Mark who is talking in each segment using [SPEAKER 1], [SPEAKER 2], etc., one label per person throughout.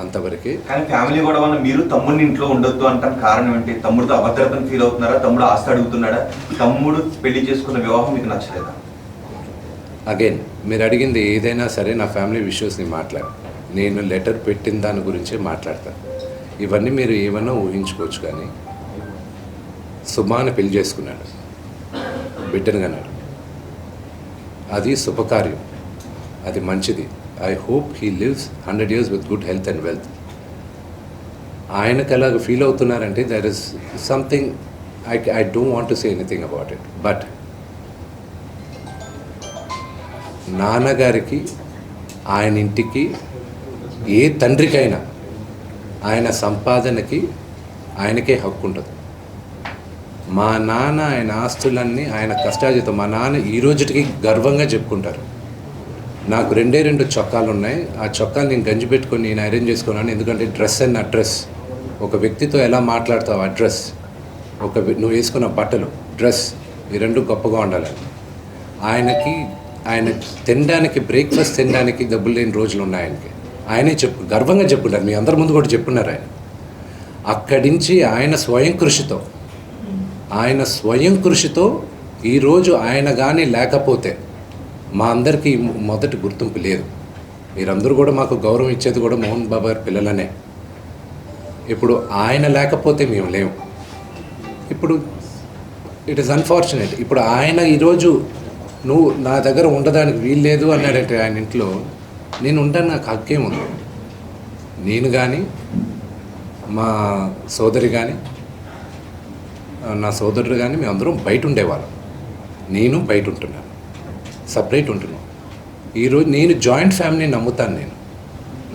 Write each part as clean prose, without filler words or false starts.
[SPEAKER 1] అంతవరకే.
[SPEAKER 2] కానీ ఫ్యామిలీ కూడా మీరు తమ్ముడిని ఇంట్లో ఉండొద్దు అంటాను కారణం ఏంటి? తమ్ముడితో అభద్రతను ఫీల్ అవుతున్నారా? తమ్ముడు ఆస్తి అడుగుతున్నాడా? తమ్ముడు పెళ్లి చేసుకున్న వివాహం మీకు నచ్చలేదా?
[SPEAKER 1] అగైన్ మీరు అడిగింది ఏదైనా సరే నా ఫ్యామిలీ విషయస్ని మాట్లాడు. నేను లెటర్ పెట్టిన దాని గురించే మాట్లాడతాను. ఇవన్నీ మీరు ఏమన్నా ఊహించుకోవచ్చు. కానీ సుమాని పెళ్లి చేసుకున్నాడు, బిడ్డను కన్నాడు. అది శుభకార్యం, అది మంచిది. I hope he lives 100 years with good health and wealth. ఆయనకు అలాగ ఫీల్ అవుతున్నారంటే there is something I don't want to say anything about it. But నాన్నగారికి, ఆయన ఇంటికి, ఏ తండ్రికైనా ఆయన సంపాదనకి ఆయనకే హక్కు ఉంటుంది. మా నాన్న ఆయన ఆస్తులన్నీ ఆయన కష్టార్జితం. మా నాన్న ఈ రోజుకి గర్వంగా చెప్పుకుంటారు. నాకు 2 చొక్కాలు ఉన్నాయి. ఆ చొక్కాలు నేను గంజి పెట్టుకొని నేను అరేంజ్ చేసుకున్నాను. ఎందుకంటే డ్రెస్ అండ్ అడ్రస్, ఒక వ్యక్తితో ఎలా మాట్లాడతావు అడ్రస్, నువ్వు వేసుకున్న బట్టలు, డ్రెస్, ఈ 2 గొప్పగా ఉండాలని. ఆయన తినడానికి, బ్రేక్ఫాస్ట్ తినడానికి డబ్బులు లేని రోజులు ఉన్నాయి ఆయనకి. ఆయనే గర్వంగా చెప్పుకుంటారు. మీ అందరి ముందు కూడా చెప్పున్నారు. ఆయన అక్కడి నుంచి ఆయన స్వయం కృషితో ఈరోజు ఆయన కానీ లేకపోతే మా అందరికీ మొదటి గుర్తింపు లేదు. మీరందరూ కూడా మాకు గౌరవం ఇచ్చేది కూడా మోహన్ బాబు గారి పిల్లలనే. ఇప్పుడు ఆయన లేకపోతే మేము లేము. ఇప్పుడు ఇట్ ఈస్ అన్ఫార్చునేట్. ఇప్పుడు ఆయన ఈరోజు నువ్వు నా దగ్గర ఉండడానికి వీలు లేదు అన్నాడంటే ఆయన ఇంట్లో, నేను ఉంటాను, నాకు హక్కేముంది. నేను కానీ, మా సోదరి కానీ, నా సోదరుడు కానీ, మేమందరం బయట ఉండేవాళ్ళం. నేను బయట ఉంటున్నాను, సపరేట్ ఉంటున్నాను. ఈరోజు నేను జాయింట్ ఫ్యామిలీని నమ్ముతాను.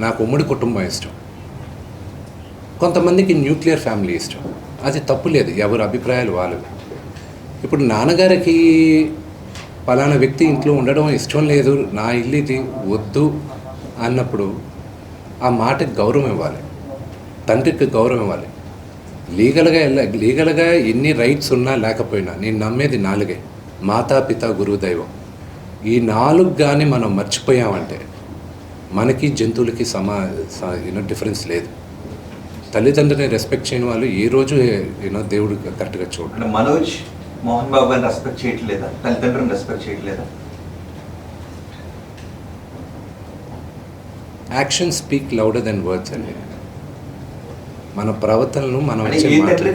[SPEAKER 1] నాకు ఉమ్మడి కుటుంబం ఇష్టం. కొంతమందికి న్యూక్లియర్ ఫ్యామిలీ ఇష్టం. అది తప్పు లేదు, ఎవరి అభిప్రాయాలు వాళ్ళవి. ఇప్పుడు నాన్నగారికి పలానా వ్యక్తి ఇంట్లో ఉండడం ఇష్టం లేదు, నా ఇల్లు ఇది వద్దు అన్నప్పుడు ఆ మాటకి గౌరవం ఇవ్వాలి, తండ్రికి గౌరవం ఇవ్వాలి. లీగల్గా ఎన్ని రైట్స్ ఉన్నా లేకపోయినా నేను నమ్మేది 4: మాతా, పిత, గురువు, దైవం. ఈ 4 కానీ మనం మర్చిపోయామంటే మనకి జంతువులకి డిఫరెన్స్ లేదు. తల్లిదండ్రులని రెస్పెక్ట్ చేయని వాళ్ళు ఏ రోజు దేవుడు కరెక్ట్గా చూడండి.
[SPEAKER 2] మనోజ్ మోహన్ బాబు గారిని రెస్పెక్ట్ చేయట్లేదా? తల్లిదండ్రులను రెస్పెక్ట్ చేయట్లేదా?
[SPEAKER 1] Action speak louder than words అండి. మన ప్రవర్తనను మనం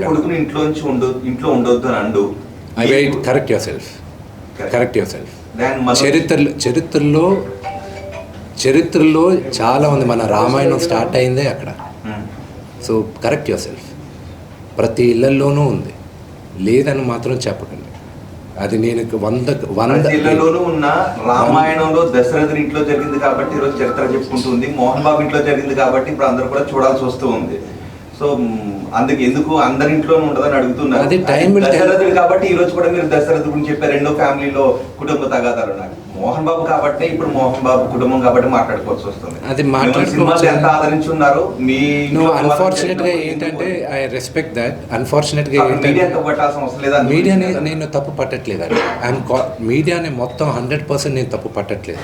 [SPEAKER 2] కొడుకుని ఇంట్లో ఉండొద్దు అని అండు.
[SPEAKER 1] Correct your self. చరిత్రలో చాలా ఉంది. మన రామాయణం స్టార్ట్ అయిందే అక్కడ. So correct your self. ప్రతి ఇళ్లలోనూ ఉంది, లేదని మాత్రం చెప్పకండి. అది నేను 100
[SPEAKER 2] ఇళ్లలోనూ ఉన్న రామాయణంలో దశరథుని ఇంట్లో జరిగింది కాబట్టి ఈరోజు చరిత్ర చెప్పుకుంటుంది. మోహన్ బాబు ఇంట్లో జరిగింది కాబట్టి ఇప్పుడు అందరూ కూడా చూడాల్సి వస్తూ ఉంది. సో అందుకు ఎందుకు అందరి ఇంట్లోనే ఉండదని అడుగుతున్నారు.
[SPEAKER 1] అది టైం
[SPEAKER 2] దశరథుడు కాబట్టి ఈ రోజు కూడా మీరు దశరథుడు గురించి చెప్పారు. 2 ఫ్యామిలీలో కుటుంబ తగాదాలు ఉన్నాయి. మోహన్ బాబు కాబట్టి ఇప్పుడు మోహన్ బాబు కుటుంబం కాబట్టి మాట్లాడుకోవాల్సి వస్తుంది.
[SPEAKER 1] అది
[SPEAKER 2] సినిమాలు ఎంత ఆదరించున్నారు మీ.
[SPEAKER 1] అన్ఫార్చునేట్ గా ఏంటంటే ఐ రెస్పెక్ట్ దట్. అన్ఫార్చునేట్ గా
[SPEAKER 2] పట్టాల్సిన అవసరం లేదా?
[SPEAKER 1] మీడియాని నేను తప్పు పట్టట్లేదు అండి. మీడియాని మొత్తం 100% నేను తప్పు పట్టట్లేదు.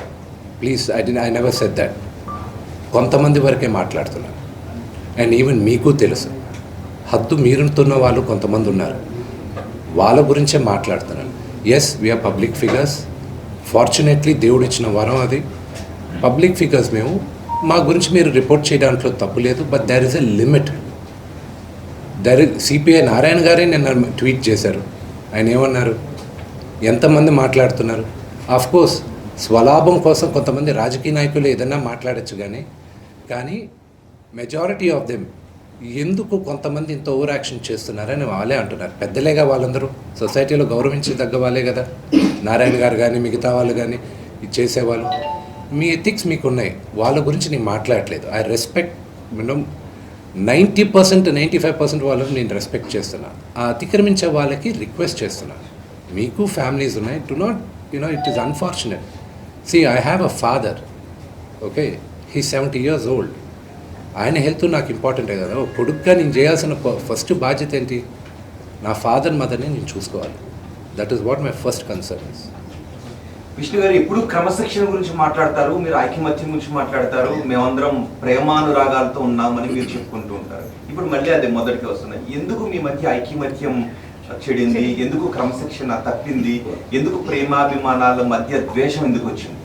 [SPEAKER 1] Please, I never said that. కొంతమంది వరకే మాట్లాడుతున్నాను. అండ్ ఈవెన్ మీకు తెలుసు, హద్దు మీరుతున్న వాళ్ళు కొంతమంది ఉన్నారు. వాళ్ళ గురించే మాట్లాడుతున్నాను. Yes, we're public figures. Fortunately దేవుడు ఇచ్చిన వరం అది. పబ్లిక్ ఫిగర్స్ మేము. మా గురించి మీరు రిపోర్ట్ చేయడానికి తప్పు లేదు. But there is a limit. CPI Narayana గారే నిన్న ట్వీట్ చేశారు. ఆయన ఏమన్నారు? ఎంతమంది మాట్లాడుతున్నారు? ఆఫ్కోర్స్ స్వలాభం కోసం కొంతమంది రాజకీయ నాయకులు ఏదన్నా మాట్లాడచ్చు, కానీ మెజారిటీ ఆఫ్ దెమ్ ఎందుకు కొంతమంది ఇంత ఓవర్ యాక్షన్ చేస్తున్నారని వాళ్ళే అంటున్నారు. పెద్దలేగా వాళ్ళందరూ, సొసైటీలో గౌరవించదగ్గ వాళ్ళే కదా. నారాయణ గారు కానీ మిగతా వాళ్ళు కానీ ఇది చేసేవాళ్ళు. మీ ఎథిక్స్ మీకు ఉన్నాయి, వాళ్ళ గురించి నేను మాట్లాడట్లేదు. ఐ రెస్పెక్ట్ 90%, 95% వాళ్ళని నేను రెస్పెక్ట్ చేస్తున్నాను. ఆ అతిక్రమించే వాళ్ళకి రిక్వెస్ట్ చేస్తున్నాను, మీకు ఫ్యామిలీస్ ఉన్నాయి. Do not it is unfortunate. See, I have a father, okay? He's 70 years old. ఆయన హెల్త్ నాకు ఇంపార్టెంటే కదా. కొడుకుగా నేను చేయాల్సిన ఫస్ట్ బాధ్యత ఏంటి? నా ఫాదర్ మదర్ని నేను చూసుకోవాలి. That is what my first concern is.
[SPEAKER 2] Vishnu గారు ఎప్పుడు క్రమశిక్షణ గురించి మాట్లాడతారు, మీరు ఐకమత్యం గురించి మాట్లాడతారు, మేమందరం ప్రేమానురాగాలతో ఉన్నామని మీరు చెప్పుకుంటూ ఉంటారు. ఇప్పుడు మళ్ళీ అదే మొదటికి వస్తున్నాయి. ఎందుకు మీ మధ్య ఐకమత్యం చెడింది, ఎందుకు క్రమశిక్షణ తప్పింది, ఎందుకు ప్రేమాభిమానాల మధ్య ద్వేషం ఎందుకు వచ్చింది?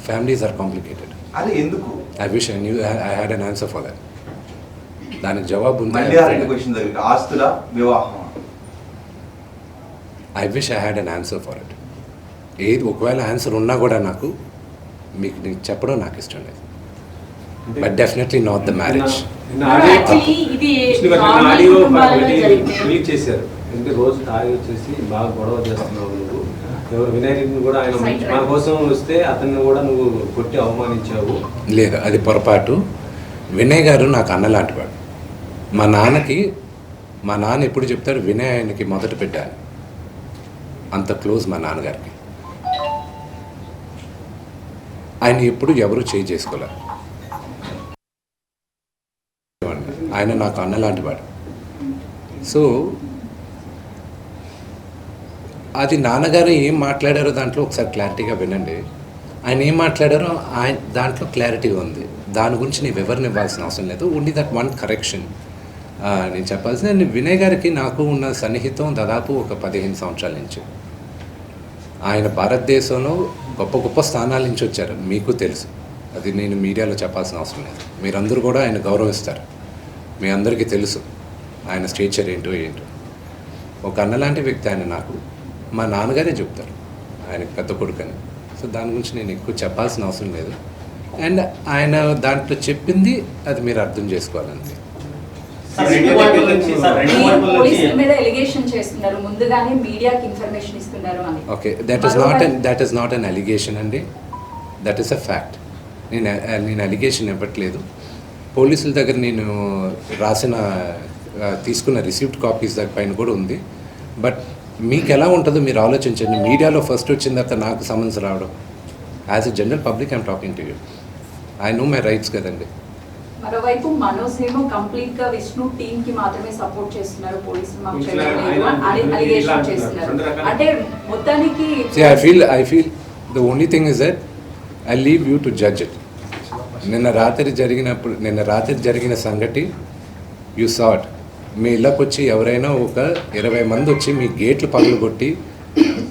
[SPEAKER 1] Families are complicated.
[SPEAKER 2] అదే ఎందుకు?
[SPEAKER 1] I wish I knew I had an answer for that. దానికి జవాబు ఉంది.
[SPEAKER 2] మళ్ళీ ఆ రెండు క్వశ్చన్ జరిగింది, ఆస్తుల వివాహం.
[SPEAKER 1] I wish I had an answer for it. ఏది ఒకవేళ ఆన్సర్ ఉన్నా కూడా నాకు మీకు నేను చెప్పడం నాకు ఇష్టం లేదు. But definitely not the marriage.
[SPEAKER 3] Release చేశారు. అంటే రోజు తాగి వచ్చేసి బాగా గొడవ చేస్తున్నావు నువ్వు. ఎవరు వినాయకుడిని కూడా ఆయన మన కోసం వస్తే అతన్ని కూడా నువ్వు కొట్టి అవమానించావు.
[SPEAKER 1] లేదు, అది పొరపాటు. వినయ్ గారు నాకు అన్నలాంటి వాడు. మా నాన్న ఎప్పుడు చెప్తాడు, వినయ్ ఆయనకి మొదట పెట్టాను. అంత క్లోజ్ మా నాన్నగారికి. ఆయన ఎప్పుడు ఎవరు చేయి చేసుకోలేరు. ఆయన నాకు అన్నలాంటి వాడు. సో అది నాన్నగారు ఏం మాట్లాడారో దాంట్లో ఒకసారి క్లారిటీగా వినండి. ఆయన ఏం మాట్లాడారో ఆయన దాంట్లో క్లారిటీ ఉంది. దాని గురించి నేను వివరణ ఇవ్వాల్సిన అవసరం లేదు. ఓన్లీ దట్ వన్ కరెక్షన్ నేను చెప్పాల్సింది. వినయ్ గారికి నాకు ఉన్న సన్నిహితం దాదాపు ఒక 15 సంవత్సరాల నుంచి. ఆయన భారతదేశంలో గొప్ప గొప్ప స్థానాల నుంచి వచ్చారు, మీకు తెలుసు. అది నేను మీడియాలో చెప్పాల్సిన అవసరం లేదు. మీరందరూ కూడా ఆయన గౌరవిస్తారు. మీ అందరికీ తెలుసు ఆయన స్టేచర్ ఏంటో. ఒక అన్నలాంటి వ్యక్తి ఆయన నాకు. మా నాన్నగారే చెప్తారు ఆయనకు పెద్ద కొడుకని. సో దాని గురించి నేను ఎక్కువ చెప్పాల్సిన అవసరం లేదు. అండ్ ఆయన దాంట్లో చెప్పింది అది మీరు అర్థం చేసుకోవాలండి.
[SPEAKER 4] పోలీసుల మీద ఎలిగేషన్ చేస్తున్నారు, ముందుగానే మీడియాకి ఇన్ఫర్మేషన్ ఇస్తున్నారు అని.
[SPEAKER 1] Okay, that is not an allegation అండి, దట్ ఈస్ అ ఫ్యాక్ట్. నేను అలిగేషన్ ఇవ్వట్లేదు. పోలీసుల దగ్గర నేను తీసుకున్న రిసీప్ట్ కాపీస్ దగ్గర పైన కూడా ఉంది. బట్ మీకు ఎలా ఉంటుందో మీరు ఆలోచించండి. మీడియాలో ఫస్ట్ వచ్చిన తర్వాత నాకు సమన్స్ రావడం, as a general public I'm talking to you. I know my rights కదండి.
[SPEAKER 4] మరోవైపు మనోజ్ ఏమో కంప్లీట్ గా విష్ణు టీమ్ కి మాత్రమే సపోర్ట్ చేస్తున్నారు, పోలీసులు మాకు చేయలేదు అని అలిగేషన్ చేస్తున్నారు. అంటే మొత్తానికి
[SPEAKER 1] I feel the only thing is that I leave you to judge it. నిన్న రాత్రి జరిగిన సంగతి యూ సాట్. మీ ఇళ్ళకి వచ్చి ఎవరైనా ఒక 20 మంది వచ్చి మీ గేట్లు పగలగొట్టి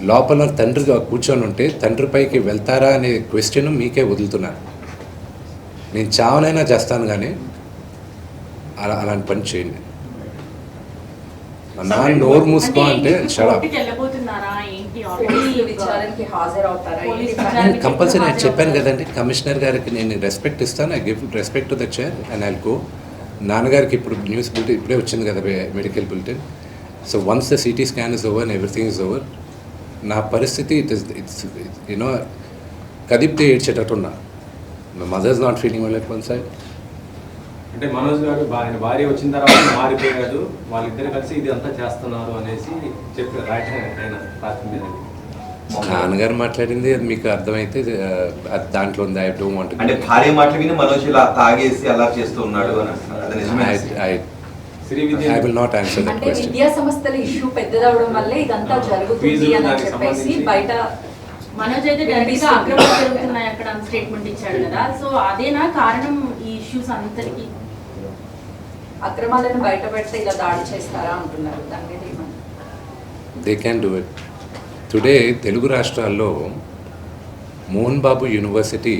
[SPEAKER 1] లోపల తండ్రిగా కూర్చొని ఉంటే తండ్రిపైకి వెళ్తారా అనే క్వశ్చన్ మీకే వదులుతున్నాను. నేను చావనైనా చేస్తాను, కానీ అలాంటి పని చేయండి. నా నోరు మూసుకో అంటే కంపల్సరీ నేను చెప్పాను కదండి. కమిషనర్ గారికి నేను రెస్పెక్ట్ ఇస్తాను. I give respect to the chair and I'll go. నాన్నగారికి ఇప్పుడు న్యూస్ బులెటిన్ ఇప్పుడే వచ్చింది కదా, medical bulletin. So once the CT scan is over and everything is over, నా పరిస్థితి ఇట్స్ యూనో కదిపితే ఏడ్చేటట్టున్నా. My mother is not feeling well at one side.
[SPEAKER 3] అంటే మనోజ్ గారు ఆయన భార్య వచ్చిన తర్వాత మారిపోయాడు, వాళ్ళిద్దరు కలిసి ఇది అంతా చేస్తున్నారు అనేసి చెప్పారు ఆయన రాత్రి మీద.
[SPEAKER 1] నాన్నగారు మాట్లాడింది అది మీకు అర్థమైతే అది దాంట్లో ఉంది. ఐ డోంట్ వాంట్
[SPEAKER 2] అంటే భార్య మాట విని మనోజ్ ఇలా తాగేసి అలా చేస్తూ ఉన్నాడు అని.
[SPEAKER 1] I will not answer that
[SPEAKER 4] అంటే
[SPEAKER 1] question.
[SPEAKER 4] విద్యా సంస్థల ఇష్యూ పెద్దదవడం వల్లే ఇదంతా జరుగుతుంది అని చెప్పేసి బయట
[SPEAKER 5] మనోజ్ అయితే డైరెక్ట్ గా అక్రమాలు జరుగుతున్నాయి అక్కడ స్టేట్మెంట్ ఇచ్చాడు కదా. సో అదేనా కారణం ఈ ఇష్యూస్ అంతటికి?
[SPEAKER 4] అక్రమాలను బయట పెడితే ఇలా దాడి చేస్తారా అంటున్నారు. దాని మీద ఏమన్నా?
[SPEAKER 1] They can do it. Today Telugu రాష్ట్రాల్లో Mohan Babu university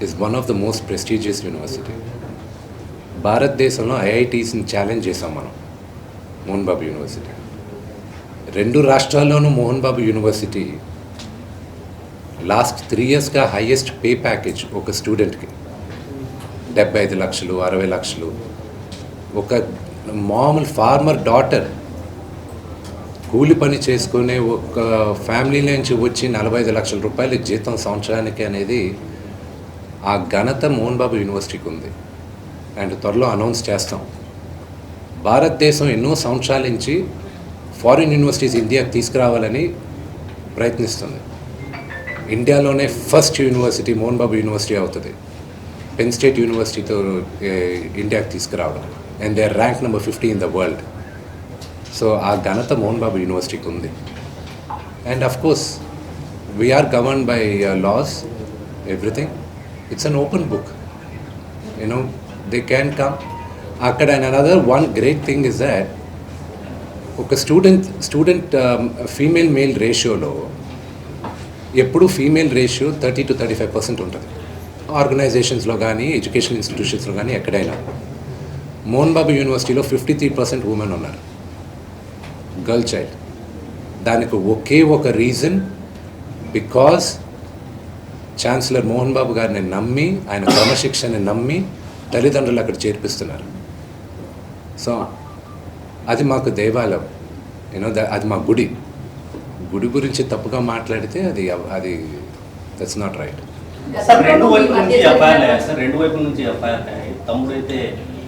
[SPEAKER 1] is one of the most prestigious university. భారతదేశంలో ఐఐటీస్ని ఛాలెంజ్ చేసాం మనం. మోహన్ బాబు యూనివర్సిటీ 2 రాష్ట్రాల్లోనూ మోహన్ బాబు యూనివర్సిటీ లాస్ట్ 3 ఇయర్స్గా హైయెస్ట్ పే ప్యాకేజ్ ఒక స్టూడెంట్కి 75 లక్షలు 60 లక్షలు. ఒక మామూలు ఫార్మర్ డాటర్ కూలి పని చేసుకునే ఒక ఫ్యామిలీ నుంచి వచ్చి 45 లక్షల రూపాయల జీతం సంవత్సరానికి అనేది ఆ ఘనత మోహన్ బాబు యూనివర్సిటీకి ఉంది. అండ్ త్వరలో అనౌన్స్ చేస్తాం. భారతదేశం ఎన్నో సంవత్సరాల నుంచి ఫారిన్ యూనివర్సిటీస్ ఇండియాకి తీసుకురావాలని ప్రయత్నిస్తుంది. ఇండియాలోనే first university Mohan Babu university అవుతుంది. పెన్ స్టేట్ యూనివర్సిటీతో ఇండియాకి తీసుకురావడం. And they are rank number 50 in the world. So ఆ ఘనత మోహన్ బాబు యూనివర్సిటీకి ఉంది. And of course we are governed by laws, everything. It's an open book. You know, they can come. Akkada, and another one great thing is that ఒక student female male రేషియోలో ఎప్పుడు female ratio 30 to 35% ఉంటుంది ఆర్గనైజేషన్స్లో కానీ education ఇన్స్టిట్యూషన్స్లో కానీ ఎక్కడైనా. మోహన్ బాబు యూనివర్సిటీలో 53% women ఉన్నారు, girl child. దానికి ఒకే ఒక reason, because chancellor Mohan Babu గారిని నమ్మి, ఆయన క్రమశిక్షణని నమ్మి తల్లిదండ్రులు అక్కడ చేర్పిస్తున్నారు. సో అది మాకు దేవాలయం, యూనో, అది మా గుడి గురించి తప్పుగా మాట్లాడితే అది దట్స్ నాట్ రైట్.
[SPEAKER 6] సార్ రెండు వైపుల నుంచి ఎఫ్ఐఆర్ సార్, రెండు వైపుల నుంచి ఎఫ్ఐఆర్ తమ్ముడు అయితే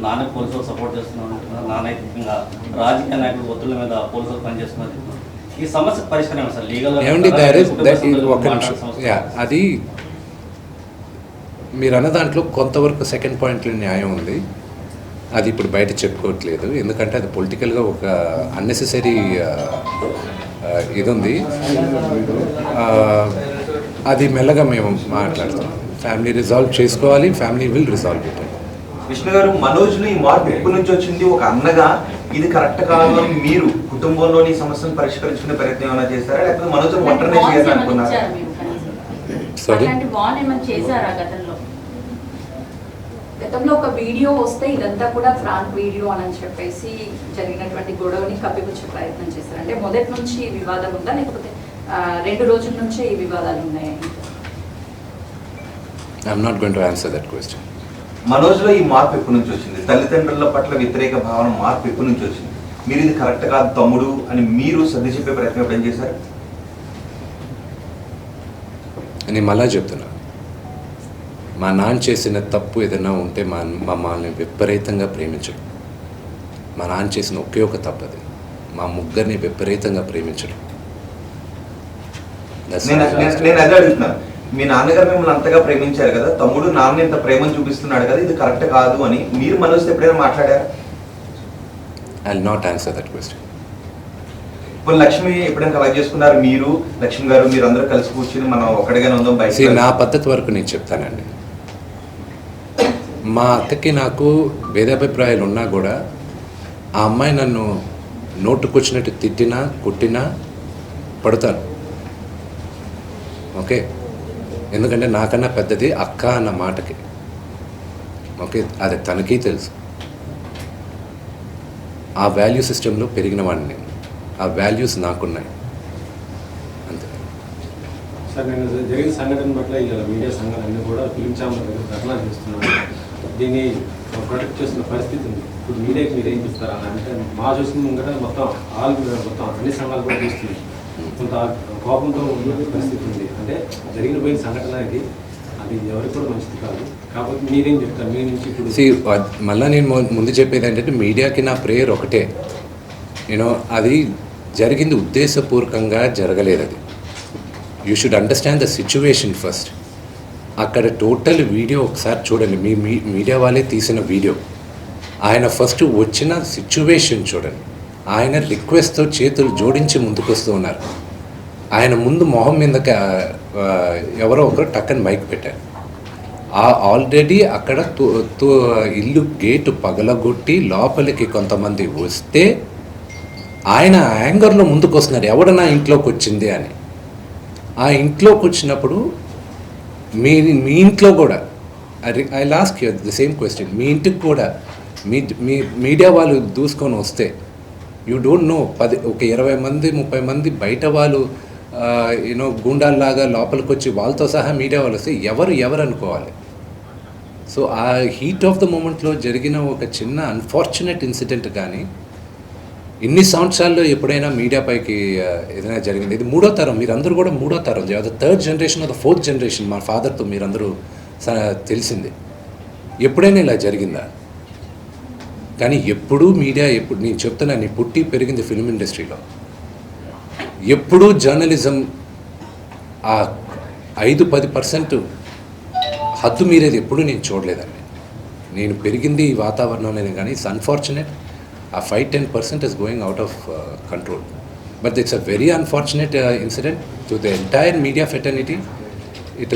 [SPEAKER 6] నాన్న పోలీసులు సపోర్ట్ చేస్తున్నాడు అంటున్నారు, నాన్న అయితే ఇంకా రాజకీయ నాయకులు ఒత్తుల మీద పోలీసులు పనిచేస్తున్నారు. ఈ సమస్య పరిష్కారం సార్ లీగల్
[SPEAKER 1] ఏమండి, ఒక నిమిషం. అది మీరు అన్న దాంట్లో కొంతవరకు సెకండ్ పాయింట్లో న్యాయం ఉంది. అది ఇప్పుడు బయట చెప్పుకోవట్లేదు, ఎందుకంటే అది పొలిటికల్గా ఒక అన్నెసెసరీ ఇది ఉంది. అది మెల్లగా మేము మాట్లాడుతున్నాం. ఫ్యామిలీ రిజాల్వ్ చేసుకోవాలి, family will resolve it.
[SPEAKER 2] Vishnu గారు, మనోజ్ను ఈ మార్పు ఎప్పటి నుంచి వచ్చింది? ఒక అన్నగా ఇది కరెక్ట్ కాదు అని మీరు కుటుంబంలోని సమస్యను పరిష్కరించుకునే ప్రయత్నం ఏమైనా చేశారా, లేకపోతే మనోజ్ ఒంటరినే చేయాలనుకున్నారా?
[SPEAKER 1] సారీ,
[SPEAKER 4] గతంలో ఒక వీడియో వస్తే ఇదంతా కూడా ఫ్రాంక్ వీడియో అని చెప్పేసి జరిగినటువంటి గొడవని కప్పిపుచ్చే ప్రయత్నం చేశారు. అంటే మొదటి నుంచి ఈ వివాదం ఉందా, లేకపోతే 2 రోజుల నుంచే ఈ వివాదాలు ఉన్నాయా?
[SPEAKER 1] I'm not going to answer that question.
[SPEAKER 2] మనోజ్లో ఈ మార్పు ఎప్పటి నుంచి వచ్చింది? తల్లిదండ్రుల పట్ల వ్యతిరేక భావన మార్పు ఎప్పటి నుంచి వచ్చింది? మీరు ఇది కరెక్ట్ కాదు తమ్ముడు అని మీరు సర్ది చెప్పే ప్రయత్నం ఎప్పుడేం చేశారు?
[SPEAKER 1] నేను మళ్ళా చెప్తున్నా, మా నాన్న చేసిన తప్పు ఏదైనా ఉంటే మమ్మల్ని విపరీతంగా ప్రేమించడం. మా నాన్న చేసిన ఒకే ఒక తప్పు అది, మా ముగ్గురిని విపరీతంగా ప్రేమించడం.
[SPEAKER 2] నేను అదే అడుగుతున్నాను, మీ నాన్నగారు మిమ్మల్ని అంతగా ప్రేమించారు కదా, తమ్ముడు నాన్న ఇంత ప్రేమను చూపిస్తున్నాడు కదా, ఇది కరెక్ట్ కాదు అని మీరు మనోజ్తో ఎప్పుడైనా మాట్లాడారా?
[SPEAKER 1] I will not answer that question.
[SPEAKER 2] ఇప్పుడు లక్ష్మి ఎప్పుడైనా కలెక్ట్ చేసుకున్నారు? మీరు లక్ష్మి గారు మీరు అందరూ కలిసి కూర్చుని మనం ఒక్కడిగానే ఉందాం బయట?
[SPEAKER 1] నా పద్ధతి వరకు నేను చెప్తానండి. మా అక్కకి నాకు భేదాభిప్రాయాలు ఉన్నా కూడా ఆ అమ్మాయి నన్ను నోటుకొచ్చినట్టు తిట్టినా కొట్టినా పడతాను. ఓకే, ఎందుకంటే నాకన్నా పెద్దది అక్క అన్న మాటకి. ఓకే, అది తనకి తెలుసు. ఆ వాల్యూ సిస్టంలో పెరిగిన వాడిని నేను, ఆ వాల్యూస్ నాకున్నాయి అంతే.
[SPEAKER 3] సార్, నేను జరిగిన సంఘటన పట్ల ఇలా మీడియా సంఘాలన్నీ కూడా ఫిలిం ఛాంబర్ ధర్నా చేస్తున్నాను. దీన్ని ప్రొటెక్ట్ చేస్తున్న పరిస్థితి ఉంది. ఇప్పుడు మీడియాకి మీరు ఏం చూస్తారా అంటే, మా చూసిన ముంగట మొత్తం అన్ని సంఘాలు కూడా చూస్తుంది. కొంత కోపంతో ఉన్న పరిస్థితి ఉంది. అంటే పోయిన సంఘటన అది ఎవరికి కూడా మంచిది కాదు. కాబట్టి మీరేం చెప్తారు మీ నుంచి? ఇప్పుడు
[SPEAKER 1] మళ్ళీ నేను ముందు చెప్పేది ఏంటంటే, మీడియాకి నా ప్రేయర్ ఒకటే, నేను అది జరిగింది ఉద్దేశపూర్వకంగా జరగలేదు. అది you should understand the situation first. అక్కడ టోటల్ వీడియో ఒకసారి చూడండి, మీ మీడియా వాళ్ళే తీసిన వీడియో. ఆయన ఫస్ట్ వచ్చిన సిచ్యువేషన్ చూడండి. ఆయన రిక్వెస్ట్తో చేతులు జోడించి ముందుకు వస్తూ ఉన్నారు. ఆయన ముందు మొహం మీద ఎవరో ఒకరు టక్కని మైక్ పెట్టారు. ఆల్రెడీ అక్కడ ఇల్లు గేటు పగలగొట్టి లోపలికి కొంతమంది వస్తే ఆయన యాంగర్లో ముందుకు వస్తున్నారు, ఎవడ నా ఇంట్లోకి వచ్చింది అని. ఆ ఇంట్లోకి వచ్చినప్పుడు మీ ఇంట్లో కూడా I last you the same question, మీ ఇంటికి కూడా మీ మీడియా వాళ్ళు దూసుకొని వస్తే యూ డోంట్ నో, ఒక 20 మంది 30 మంది బయట వాళ్ళు యూనో గూండాల్లాగా లోపలికి వచ్చి వాళ్ళతో సహా మీడియా వాళ్ళు వస్తే ఎవరు అనుకోవాలి. సో ఆ హీట్ ఆఫ్ ద మూమెంట్లో జరిగిన ఒక చిన్న అన్ఫార్చునేట్ ఇన్సిడెంట్ కానీ ఇన్ని సంవత్సరాల్లో ఎప్పుడైనా మీడియా పైకి ఏదైనా జరిగింది? ఇది 3వ తరం, మీరందరూ కూడా 3వ తరం, the 3rd generation of the 4th generation. మా ఫాదర్తో మీరందరూ తెలిసింది. ఎప్పుడైనా ఇలా జరిగిందా? కానీ ఎప్పుడూ మీడియా, ఎప్పుడు నేను చెప్తున్నా, నీ పుట్టి పెరిగింది ఫిల్మ్ ఇండస్ట్రీలో, ఎప్పుడూ జర్నలిజం ఆ 5-10% హద్దు మీరేది ఎప్పుడూ నేను చూడలేదండి. నేను పెరిగింది ఈ వాతావరణంలోనే, కానీ ఇట్స్ అన్ఫార్చునేట్ ఆ 5-10% is going out of control. But it's a very unfortunate incident to the entire media fraternity. It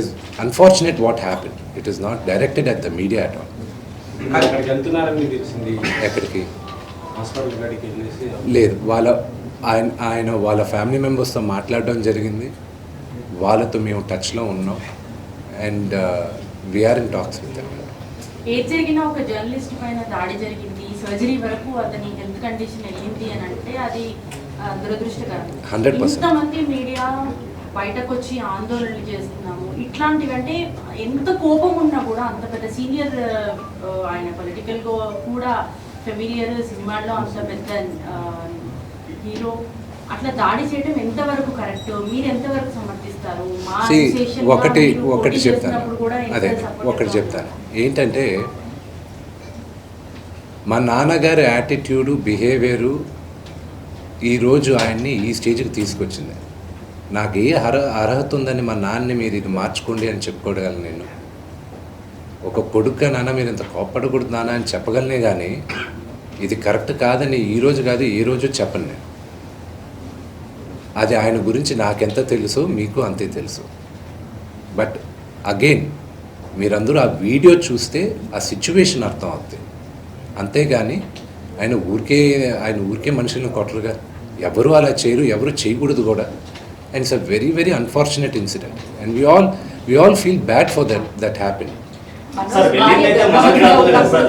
[SPEAKER 1] is unfortunate what happened. It is not directed at the media at all.
[SPEAKER 3] అక్కడికి వెళ్తున్నారని తెలిసింది,
[SPEAKER 1] ఎక్కడికి
[SPEAKER 3] hospital కాడికి వెళ్ళేసి
[SPEAKER 1] లేదు, ఆయన వాళ్ళ family మెంబర్స్తో మాట్లాడడం జరిగింది. వాళ్ళతో మేము టచ్లో ఉన్నాం and we're in talks with them.
[SPEAKER 5] ఏది జరిగినా ఒక జర్నలిస్ట్ పైన దాడి జరిగింది, సర్జరీ వరకు అతని హెల్త్ కండిషన్ వెళ్ళింది అని అంటే అది దురదృష్టకరం.
[SPEAKER 1] 100%.
[SPEAKER 5] ఇంతమంది మీడియా బయటకు వచ్చి ఆందోళనలు చేస్తున్నాము, ఇట్లాంటివంటే ఎంత కోపం ఉన్నా కూడా అంత పెద్ద సీనియర్ ఆయన పొలిటికల్ కూడా ఫెమిలియర్, సినిమాల్లో అంత పెద్ద హీరో అట్లా దాడి చేయడం ఎంతవరకు కరెక్ట్, మీరు ఎంతవరకు సమర్థిస్తారు? మా association గా
[SPEAKER 1] ఒకటి
[SPEAKER 5] మీరు పోటీ
[SPEAKER 1] చెప్తాను,
[SPEAKER 5] చేస్తున్నప్పుడు కూడా ఎంత
[SPEAKER 1] అదే
[SPEAKER 5] support
[SPEAKER 1] ఒకటి
[SPEAKER 5] గా
[SPEAKER 1] చెప్తాను ఏంటంటే, మా నాన్నగారి యాటిట్యూడు, బిహేవియరు ఈరోజు ఆయన్ని ఈ స్టేజ్కి తీసుకొచ్చింది. నాకు ఏ అర్హత ఉందని మా నాన్నని మీరు ఇది మార్చుకోండి అని చెప్పుకోగలను నేను. ఒక కొడుకు నాన్న మీరు ఇంత కోప్పడకూడదు నాన్న అని చెప్పగలనే కానీ ఇది కరెక్ట్ కాదని ఈరోజు కాదు ఏ రోజు చెప్పను నేను. అది ఆయన గురించి నాకెంత తెలుసో మీకు అంతే తెలుసు. బట్ అగైన్ మీరందరూ ఆ వీడియో చూస్తే ఆ సిచ్యువేషన్ అర్థం అవుతుంది. అంతేగాని ఆయన ఊరికే మనుషులను కొట్టరుగా. ఎవరు అలా చేయరు, ఎవరు చేయకూడదు కూడా. And it's a very very unfortunate incident and we all feel bad for that happened.
[SPEAKER 6] Sir వెళ్ళిందైతే మనోజ్ గారితోనే కదా సార్,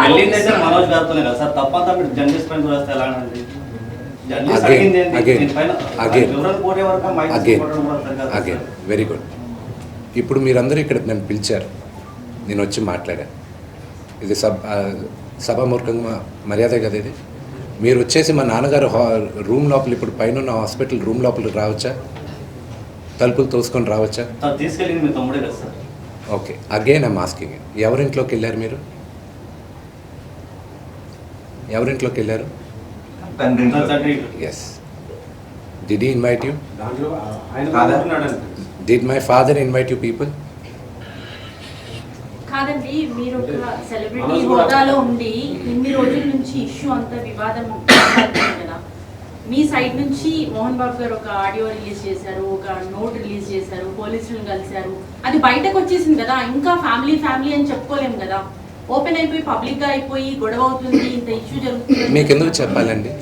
[SPEAKER 6] వెళ్ళిందైతే మనోజ్ గారితోనే కదా సార్, తప్పంతా మీరు జర్నలిస్ట్ పైన చూస్తే ఎలా అండి? జర్నలిస్ట్ అడిగింది ఏంటి? దీనిపైన వివరణ కోరే వరకు మైక్ తీసుకోవడం కూడా సరికాదు సార్.
[SPEAKER 1] Again very good. ఇప్పుడు మీరందరూ ఇక్కడ నన్ను పిలిచారు, నేను వచ్చి మాట్లాడాను. ఇది సభామూర్ఖంగా మర్యాద కదా ఇది. మీరు వచ్చేసి మా నాన్నగారు రూమ్ లోపల, ఇప్పుడు పైన ఉన్న హాస్పిటల్ రూమ్ లోపలికి రావచ్చా? తలుపులు తోసుకొని రావచ్చా?
[SPEAKER 6] సార్ తీసుకెళ్ళింది మీ తమ్ముడే కదా sir.
[SPEAKER 1] Okay, again I'm asking, ఎవరింట్లోకి వెళ్ళారు మీరు? ఎవరింట్లోకి వెళ్ళారు?
[SPEAKER 2] తండ్రి
[SPEAKER 6] సార్ తండ్రి
[SPEAKER 1] yes. Did he invite you?
[SPEAKER 3] దాంట్లో ఆయన
[SPEAKER 2] కాదా?
[SPEAKER 3] ఉన్నాడు.
[SPEAKER 1] Did my father invite you people?
[SPEAKER 5] కాదండి, మీరు ఒక సెలబ్రిటీ హోదాలో ఉండి ఇన్ని రోజుల నుంచి ఇష్యూ అంతా వివాదం మాట్లాడుతున్నారు కదా. మీ సైడ్ నుంచి మోహన్ బాబు గారు ఒక ఆడియో రిలీజ్ చేశారు, ఒక నోట్ రిలీజ్ చేశారు, పోలీసులను కలిశారు, అది బయటకు వచ్చేసింది కదా. ఇంకా ఫ్యామిలీ అని చెప్పుకోలేము కదా. ఓపెన్ అయిపోయి పబ్లిక్ గా అయిపోయి గొడవ అవుతుంది, ఇంత ఇష్యూ జరుగుతుంది.
[SPEAKER 1] మీకు ఎందుకు చెప్పాలండి?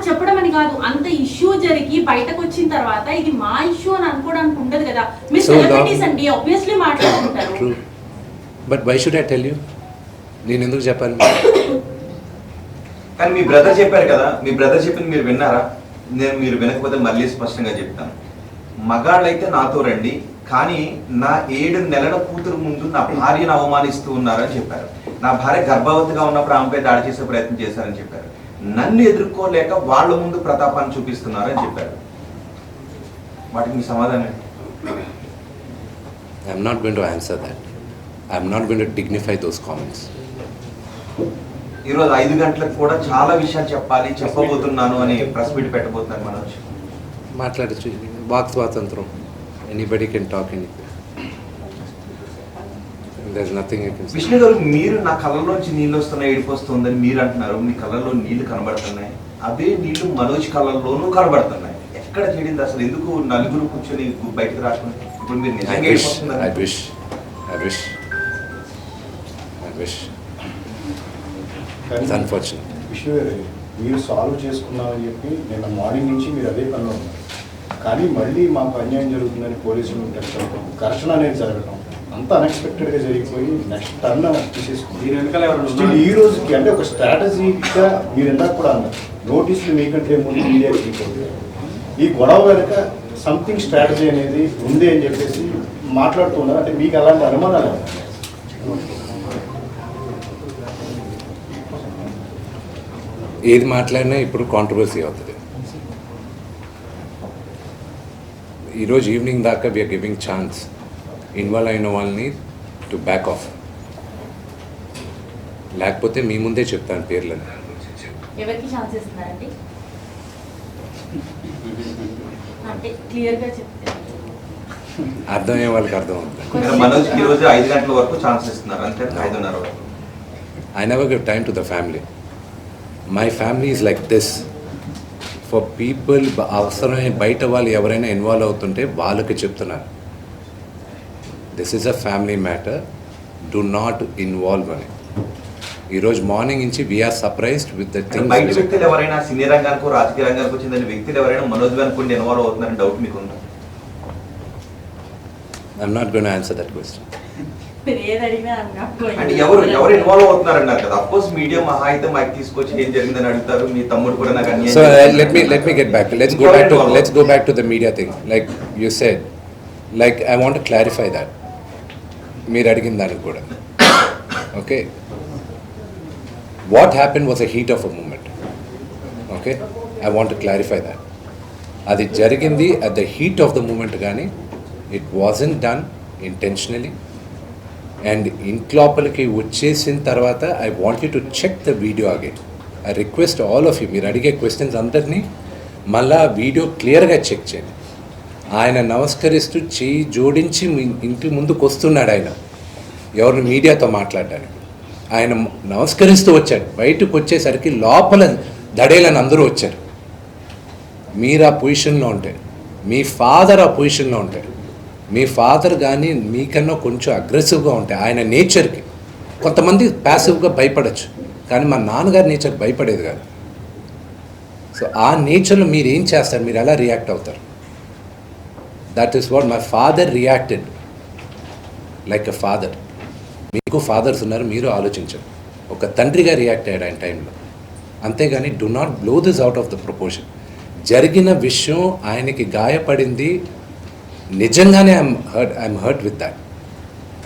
[SPEAKER 5] చెప్పడం అని కాదు, అంత ఇష్యూ జరిగి బయటకు వచ్చిన తర్వాత ఇది మా ఇష్యూ అని అనుకోవడానికి ఉండదు కదా. మీరు సెలబ్రిటీస్ అండి, ఆబ్వియస్లీ మాట్లాడుకుంటారు.
[SPEAKER 1] True, but why should I tell you? నేను ఎందుకు చెప్పాలి?
[SPEAKER 2] కానీ మీ బ్రదర్ చెప్పారు కదా, మీ బ్రదర్ చెప్పింది మీరు విన్నారా? మీరు వినకపోతే మళ్ళీ స్పష్టంగా చెప్తాను. మగాళ్ళైతే నాతో రండి, కానీ నా 7 నెలల కూతురు ముందు నా భార్యను అవమానిస్తూ ఉన్నారని చెప్పారు. నా భార్య గర్భవతిగా ఉన్నప్పుడు ఆమెపై దాడి చేసే ప్రయత్నం చేశారని చెప్పారు. నన్ను ఎదుర్కోలేక వాళ్ళ ముందు ప్రతాపాన్ని చూపిస్తున్నారని చెప్పారు. వాటికి మీ సమాధానం?
[SPEAKER 1] I'm not going to answer that. I'm not going to dignify those comments.
[SPEAKER 2] ఈరోజు 5 గంటలకు కూడా చాలా విషయాలు చెప్పబోతున్నాను అని ప్రెస్ మీట్ పెట్టబోతున్నారు మనోజ్.
[SPEAKER 1] మాట్లాడచ్చు, వాక్ స్వాతంత్రం. Anybody can talk anything. There is nothing I can say.
[SPEAKER 2] Vishnu garu, మీరు నా కళ్ళలోంచి నీళ్ళు వస్తున్నాయి, ఏడుపు వస్తుందని మీరు అంటున్నారు. మీ కళ్ళలో నీళ్లు కనబడుతున్నాయి, అవే నీళ్లు మనోజ్ కళ్ళల్లోనూ కనబడుతున్నాయి. ఎక్కడ చెడింది అసలు? ఎందుకు నలుగురు కూర్చొని బయటకు రాకుండా? ఇప్పుడు మీరు నిజంగా ఏడిపోతున్నారు.
[SPEAKER 1] I wish. It's unfortunate.
[SPEAKER 7] Vishnu garu, మీరు సాల్వ్ చేసుకున్నామని చెప్పి నిన్న మార్నింగ్ నుంచి మీరు అదే పనిలో ఉన్నారు. కానీ మళ్ళీ మాకు అన్యాయం జరుగుతుందని పోలీసులు తెచ్చడం, ఘర్షణ అనేది జరగడం అంత అన్ఎక్స్పెక్టెడ్గా జరిగిపోయి నెక్స్ట్ టర్న్ తీసేసుకుంది.
[SPEAKER 3] దీని వెనకాల ఎవరు
[SPEAKER 7] Still ఈ రోజుకి అంటే ఒక స్ట్రాటజీగా మీరు ఇందాక కూడా అన్నారు, నోటీసులు మీకంటే ముందు మీడియాకి తీసుకోండి. ఈ గొడవ వెనుక సంథింగ్ స్ట్రాటజీ అనేది ఉంది అని చెప్పేసి మాట్లాడుతున్నారు. అంటే మీకు అలాంటి అనుమానాలు
[SPEAKER 1] ఏది మాట్లాడినా ఇప్పుడు కాంట్రవర్సీ అవుతుంది. ఈరోజు ఈవినింగ్ దాకా వీఆర్ గివింగ్ ఛాన్స్ ఇన్వాల్వ్ అయిన వాళ్ళని టు బ్యాక్ ఆఫ్. లేకపోతే మీ ముందే చెప్తాను పేర్లని.
[SPEAKER 5] ఎవరికి ఛాన్స్ ఇస్తున్నారండి అంటే క్లియర్ గా చెప్తే
[SPEAKER 1] అర్థమయ్యే వాళ్ళకి అర్థం అవుతుంది.
[SPEAKER 2] మనోజ్ ఈ రోజు 5 గంటల వరకు ఛాన్స్ ఇస్తున్నారు, అంతే 5:30 వరకు.
[SPEAKER 1] I never give time to the family. My family is like this. For people అవసరమైన బయట వాళ్ళు ఎవరైనా ఇన్వాల్వ్ అవుతుంటే వాళ్ళకి చెప్తున్నారు, this is a family matter, do not involve అని. ఈరోజు మార్నింగ్ నుంచి వీఆర్ సర్ప్రైజ్డ్ విత్ ద
[SPEAKER 2] అంటే బయట
[SPEAKER 1] థింగ్స్.
[SPEAKER 2] వ్యక్తులు ఎవరైనా సినీ రంగానికి రాజకీయ రంగానికి చెందిన వ్యక్తులు ఎవరైనా మనోజ్ అనుకుంటే ఇన్వాల్వ్ అవుతున్నారని డౌట్ మీకు ఉందా?
[SPEAKER 1] I'm not going to answer that question.
[SPEAKER 5] మీరు ఏది అడిగినా
[SPEAKER 2] అంటే ఎవరు ఇన్వాల్వ్ అవుతున్నారన్నారు కదా, అఫ్ కోర్స్ మీడియా మహా అయితే మైక్ తీసుకొచ్చి ఏం జరిగిందని అడుగుతారు, మీ తమ్ముడు కూడా నాకు అన్యాయం
[SPEAKER 1] So
[SPEAKER 2] చేశారు.
[SPEAKER 1] let me get back. Let's go back to the media thing. Like you said, like I want to clarify that. మీరు అడిగిన దానికి కూడా. Okay. What happened was a heat of a moment. Okay. I want to clarify that. అది జరిగింది at the heat of the moment కానీ it wasn't done intentionally. And ఇంట్లోపలికి వచ్చేసిన తర్వాత I want you to check the video again. I request all of you, మీరు అడిగే questions అందరినీ మళ్ళా వీడియో క్లియర్గా చెక్ చేయండి. ఆయన నమస్కరిస్తూ చేయి జోడించి మీ ఇంటి ముందుకు వస్తున్నాడు. ఆయన ఎవరిని మీడియాతో మాట్లాడడానికి ఆయన నమస్కరిస్తూ వచ్చాడు. బయటకు వచ్చేసరికి లోపల దడేలని అందరూ వచ్చారు. మీరు ఆ పొజిషన్లో ఉంటే, మీ ఫాదర్ ఆ పొజిషన్లో ఉంటాడు, మీ ఫాదర్ కానీ మీకన్నా కొంచెం అగ్రెసివ్గా ఉంటాయి ఆయన నేచర్కి. కొంతమంది ప్యాసివ్గా భయపడచ్చు, కానీ మా నాన్నగారి నేచర్ భయపడేది కాదు. సో ఆ నేచర్లో మీరు ఏం చేస్తారు, మీరు ఎలా రియాక్ట్ అవుతారు? That is what my father reacted like a father. మీకు ఫాదర్స్ ఉన్నారు, మీరు ఆలోచించండి. ఒక తండ్రిగా రియాక్ట్ అయ్యాడు ఆయన టైంలో. అంతేగాని do not blow this out of the proportion. జరిగిన విషయం ఆయనకి గాయపడింది నిజంగానే. I'm hurt with that.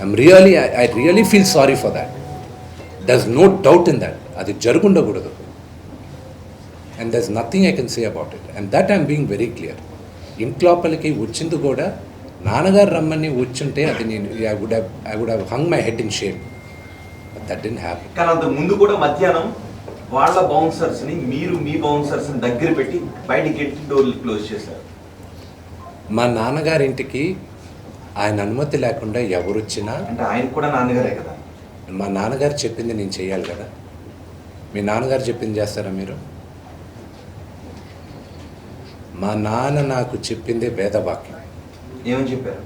[SPEAKER 1] I really feel sorry for that. There is no doubt in that. అది జరుగుండకూడదు. And there is nothing I can say about it. And that I'm being very clear. ఇంట్లోపలికి వచ్చింది కూడా నాన్నగారు రమ్మని వచ్చుంటే అది నేను I would have hung my head in shame. That didn't happen.
[SPEAKER 2] కానీ అంత ముందు కూడా మధ్యాహ్నం వాళ్ళ బౌన్సర్స్ ని మీరు మీ బౌన్సర్స్ ని దగ్గర పెట్టి బయట గెట్టి డోర్లు క్లోజ్ చేశారు.
[SPEAKER 1] మా నాన్నగారింటికి ఆయన అనుమతి లేకుండా ఎవరు వచ్చినా,
[SPEAKER 2] అంటే ఆయన కూడా నాన్నగారే కదా.
[SPEAKER 1] మా నాన్నగారు చెప్పింది నేను చేయాలి కదా. మీ నాన్నగారు చెప్పింది చేస్తారా మీరు? మా నాన్న నాకు చెప్పింది వేదవాక్యం.
[SPEAKER 2] ఏమని చెప్పారు?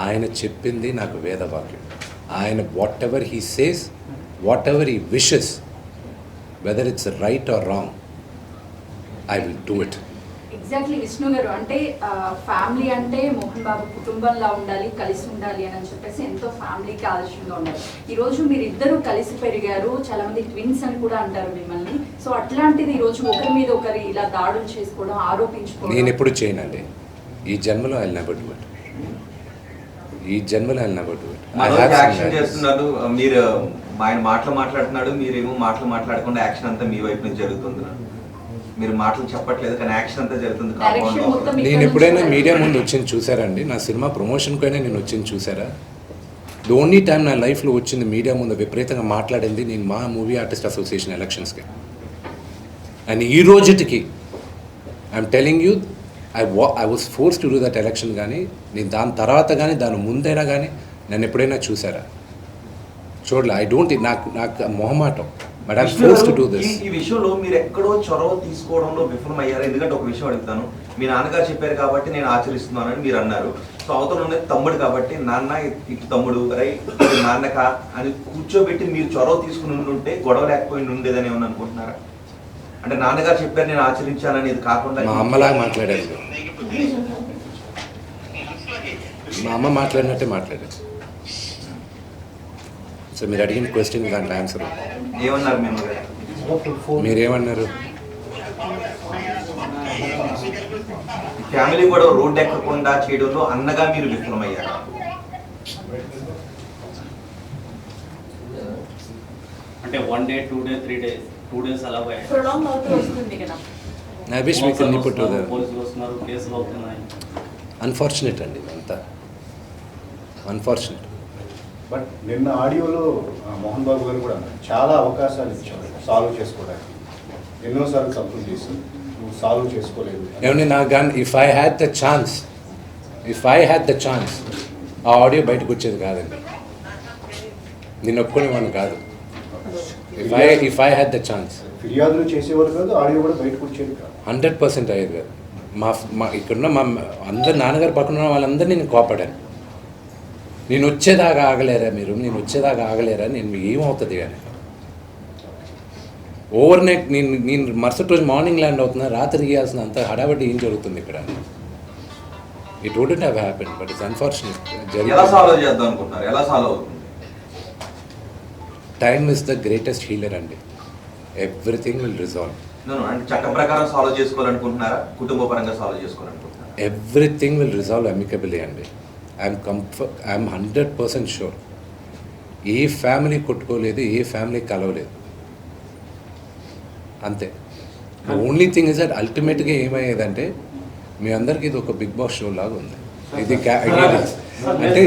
[SPEAKER 1] ఆయన చెప్పింది నాకు వేదవాక్యం. ఆయన what ever he says, what ever he wishes, whether it's right are wrong, I will do it.
[SPEAKER 4] Exactly Vishnu గారు, అంటే ఫ్యామిలీ అంటే మోహన్ బాబు కుటుంబంలా ఉండాలి, కలిసి ఉండాలి అని చెప్పేసి ఎంతో ఫ్యామిలీకి ఆదర్శంగా ఉన్నారు. ఈరోజు మీరు ఇద్దరు కలిసి పెరిగారు, చాలా మంది ట్విన్స్ అని కూడా అంటారు మిమ్మల్ని. సో అట్లాంటిది ఈరోజు ఒకరి మీద ఒకరి ఇలా దాడులు చేసుకోవడం, ఆరోపించుకోవడం
[SPEAKER 1] నేను ఎప్పుడు చేయనండి. ఈ జన్మలో I will never do it. ఈ జన్మలో I will never do it.
[SPEAKER 2] Action చేస్తున్నారు మీరు, ఆయన మాటలు మాట్లాడుతున్నాడు, మీరేమో మాటలు మాట్లాడకుండా యాక్షన్ అంతా మీ వైపు నుంచి జరుగుతుంది. మీరు మాటలు చెప్పట్లేదు కానీ యాక్షన్ అంతా జరుగుతుంది.
[SPEAKER 1] నేను ఎప్పుడైనా మీడియా ముందు వచ్చింది చూసారండి? నా సినిమా ప్రమోషన్కైనా నేను వచ్చింది చూసారా? ది ఓన్లీ టైం నా లైఫ్లో వచ్చింది మీడియా ముందు విపరీతంగా మాట్లాడింది నేను మా మూవీ ఆర్టిస్ట్ అసోసియేషన్ ఎలక్షన్స్కి. అండ్ ఈ రోజుటికి I'm telling you, I was force to do that election. కానీ నేను దాని తర్వాత కానీ దాని ముందైనా కానీ నన్ను ఎప్పుడైనా చూసారా? చూడలే. ఐ డోంట్, నాకు మొహమాటం. But I'm force to do this.
[SPEAKER 2] ఈ విషయంలో మీరు ఎక్కడో చొరవ తీసుకోవడంలో విఫలం అయ్యారు. ఎందుకంటే ఒక విషయం అడుగుతాను, మీ నాన్నగారు చెప్పారు కాబట్టి నేను ఆచరిస్తున్నానని మీరు అన్నారు. సో అవతల ఉన్నది తమ్ముడు కాబట్టి నాన్న ఇటు తమ్ముడు రైట్ నాన్నక అని కూర్చోబెట్టి మీరు చొరవ తీసుకుని ఉండుంటే గొడవ లేకపోయి ఉండేదని ఏమని అనుకుంటున్నారా? అంటే నాన్నగారు చెప్పారు నేను ఆచరించానని, ఇది కాకుండా
[SPEAKER 1] మా అమ్మలాగా మాట్లాడారు. మా అమ్మ మాట్లాడినట్టే మాట్లాడారు. సో మీరు అడిగిన క్వశ్చన్ దాంట్లో ఆన్సర్
[SPEAKER 2] ఏమన్నారు?
[SPEAKER 1] మీరేమన్నారు?
[SPEAKER 2] ఫ్యామిలీ కూడా రోడ్డు ఎక్కకుండా చేయడంలో అన్నగా మీరు విఫలమయ్యారు.
[SPEAKER 6] అంటే 1 day 2 days 3 days 2 days అలా
[SPEAKER 5] ప్రొలాంగ్ అవుతూ వస్తుంది కదా.
[SPEAKER 1] I wish we could put together.
[SPEAKER 6] పోలీసులు వస్తున్నారు, కేసులు అవుతున్నాయి.
[SPEAKER 1] అన్ఫార్చునేట్ అండి అంతా, అన్ఫార్చునేట్.
[SPEAKER 7] బట్ నిన్న ఆడియోలో మోహన్ బాబు గారు కూడా అన్నారు, చాలా అవకాశాలు ఇచ్చారు సాల్వ్ చేసుకోవడానికి, ఎన్నోసార్లు తప్పులు చేసి నువ్వు సాల్వ్ చేసుకోలేదు.
[SPEAKER 1] ఏమండి నాకు కానీ if I had the chance ఆ ఆడియో బయటకు వచ్చేది కాదండి. నేను ఒప్పుకునేవాడిని కాదు. if I had the chance.
[SPEAKER 7] ఫిర్యాదులు చేసేవారు కాదు, ఆడియో కూడా బయటకు వచ్చేది కాదు.
[SPEAKER 1] 100% అయ్యేది కాదు. మా ఇక్కడున్న మా అందరు నాన్నగారు పక్కన ఉన్న వాళ్ళందరినీ నేను కోపడాను. నేను వచ్చేదాకా ఆగలేరా మీరు, నేను వచ్చేదాకా ఆగలేరా, నేను మీకు ఏమవుతుంది కానీ ఓవర్ నైట్ నేను మరుసటి రోజు మార్నింగ్ ల్యాండ్ అవుతున్నా, రాత్రి ఇవ్వాల్సిన అంత హడాబడి ఏం జరుగుతుంది ఇక్కడ. It wouldn't have happen, but it's unfortunate.
[SPEAKER 2] ఎలా సాల్వ్ చేద్దాం అనుకుంటున్నారు? ఎలా సాల్వ్ అవుతుంది?
[SPEAKER 1] Time is the greatest healer అండి. Everything will resolve.
[SPEAKER 2] అంటే చట్ట ప్రకారం సాల్వ్ చేసుకోవాలనుకుంటున్నారా, కుటుంబ పరంగా సాల్వ్ చేసుకోవాలనుకుంటున్నారా?
[SPEAKER 1] ఎవ్రీథింగ్ విల్ రిజాల్వ్ అమికబుల్లీ అండి. I'm 100% sure. ఏ ఫ్యామిలీ కొట్టుకోలేదు, ఏ ఫ్యామిలీ కలవలేదు, అంతే. ఓన్లీ థింగ్ ఇస్ దట్ అల్టిమేట్గా ఏమయ్యేదంటే మీ అందరికీ ఇది ఒక బిగ్ బాస్ షో లాగా ఉంది. ఇది అంటే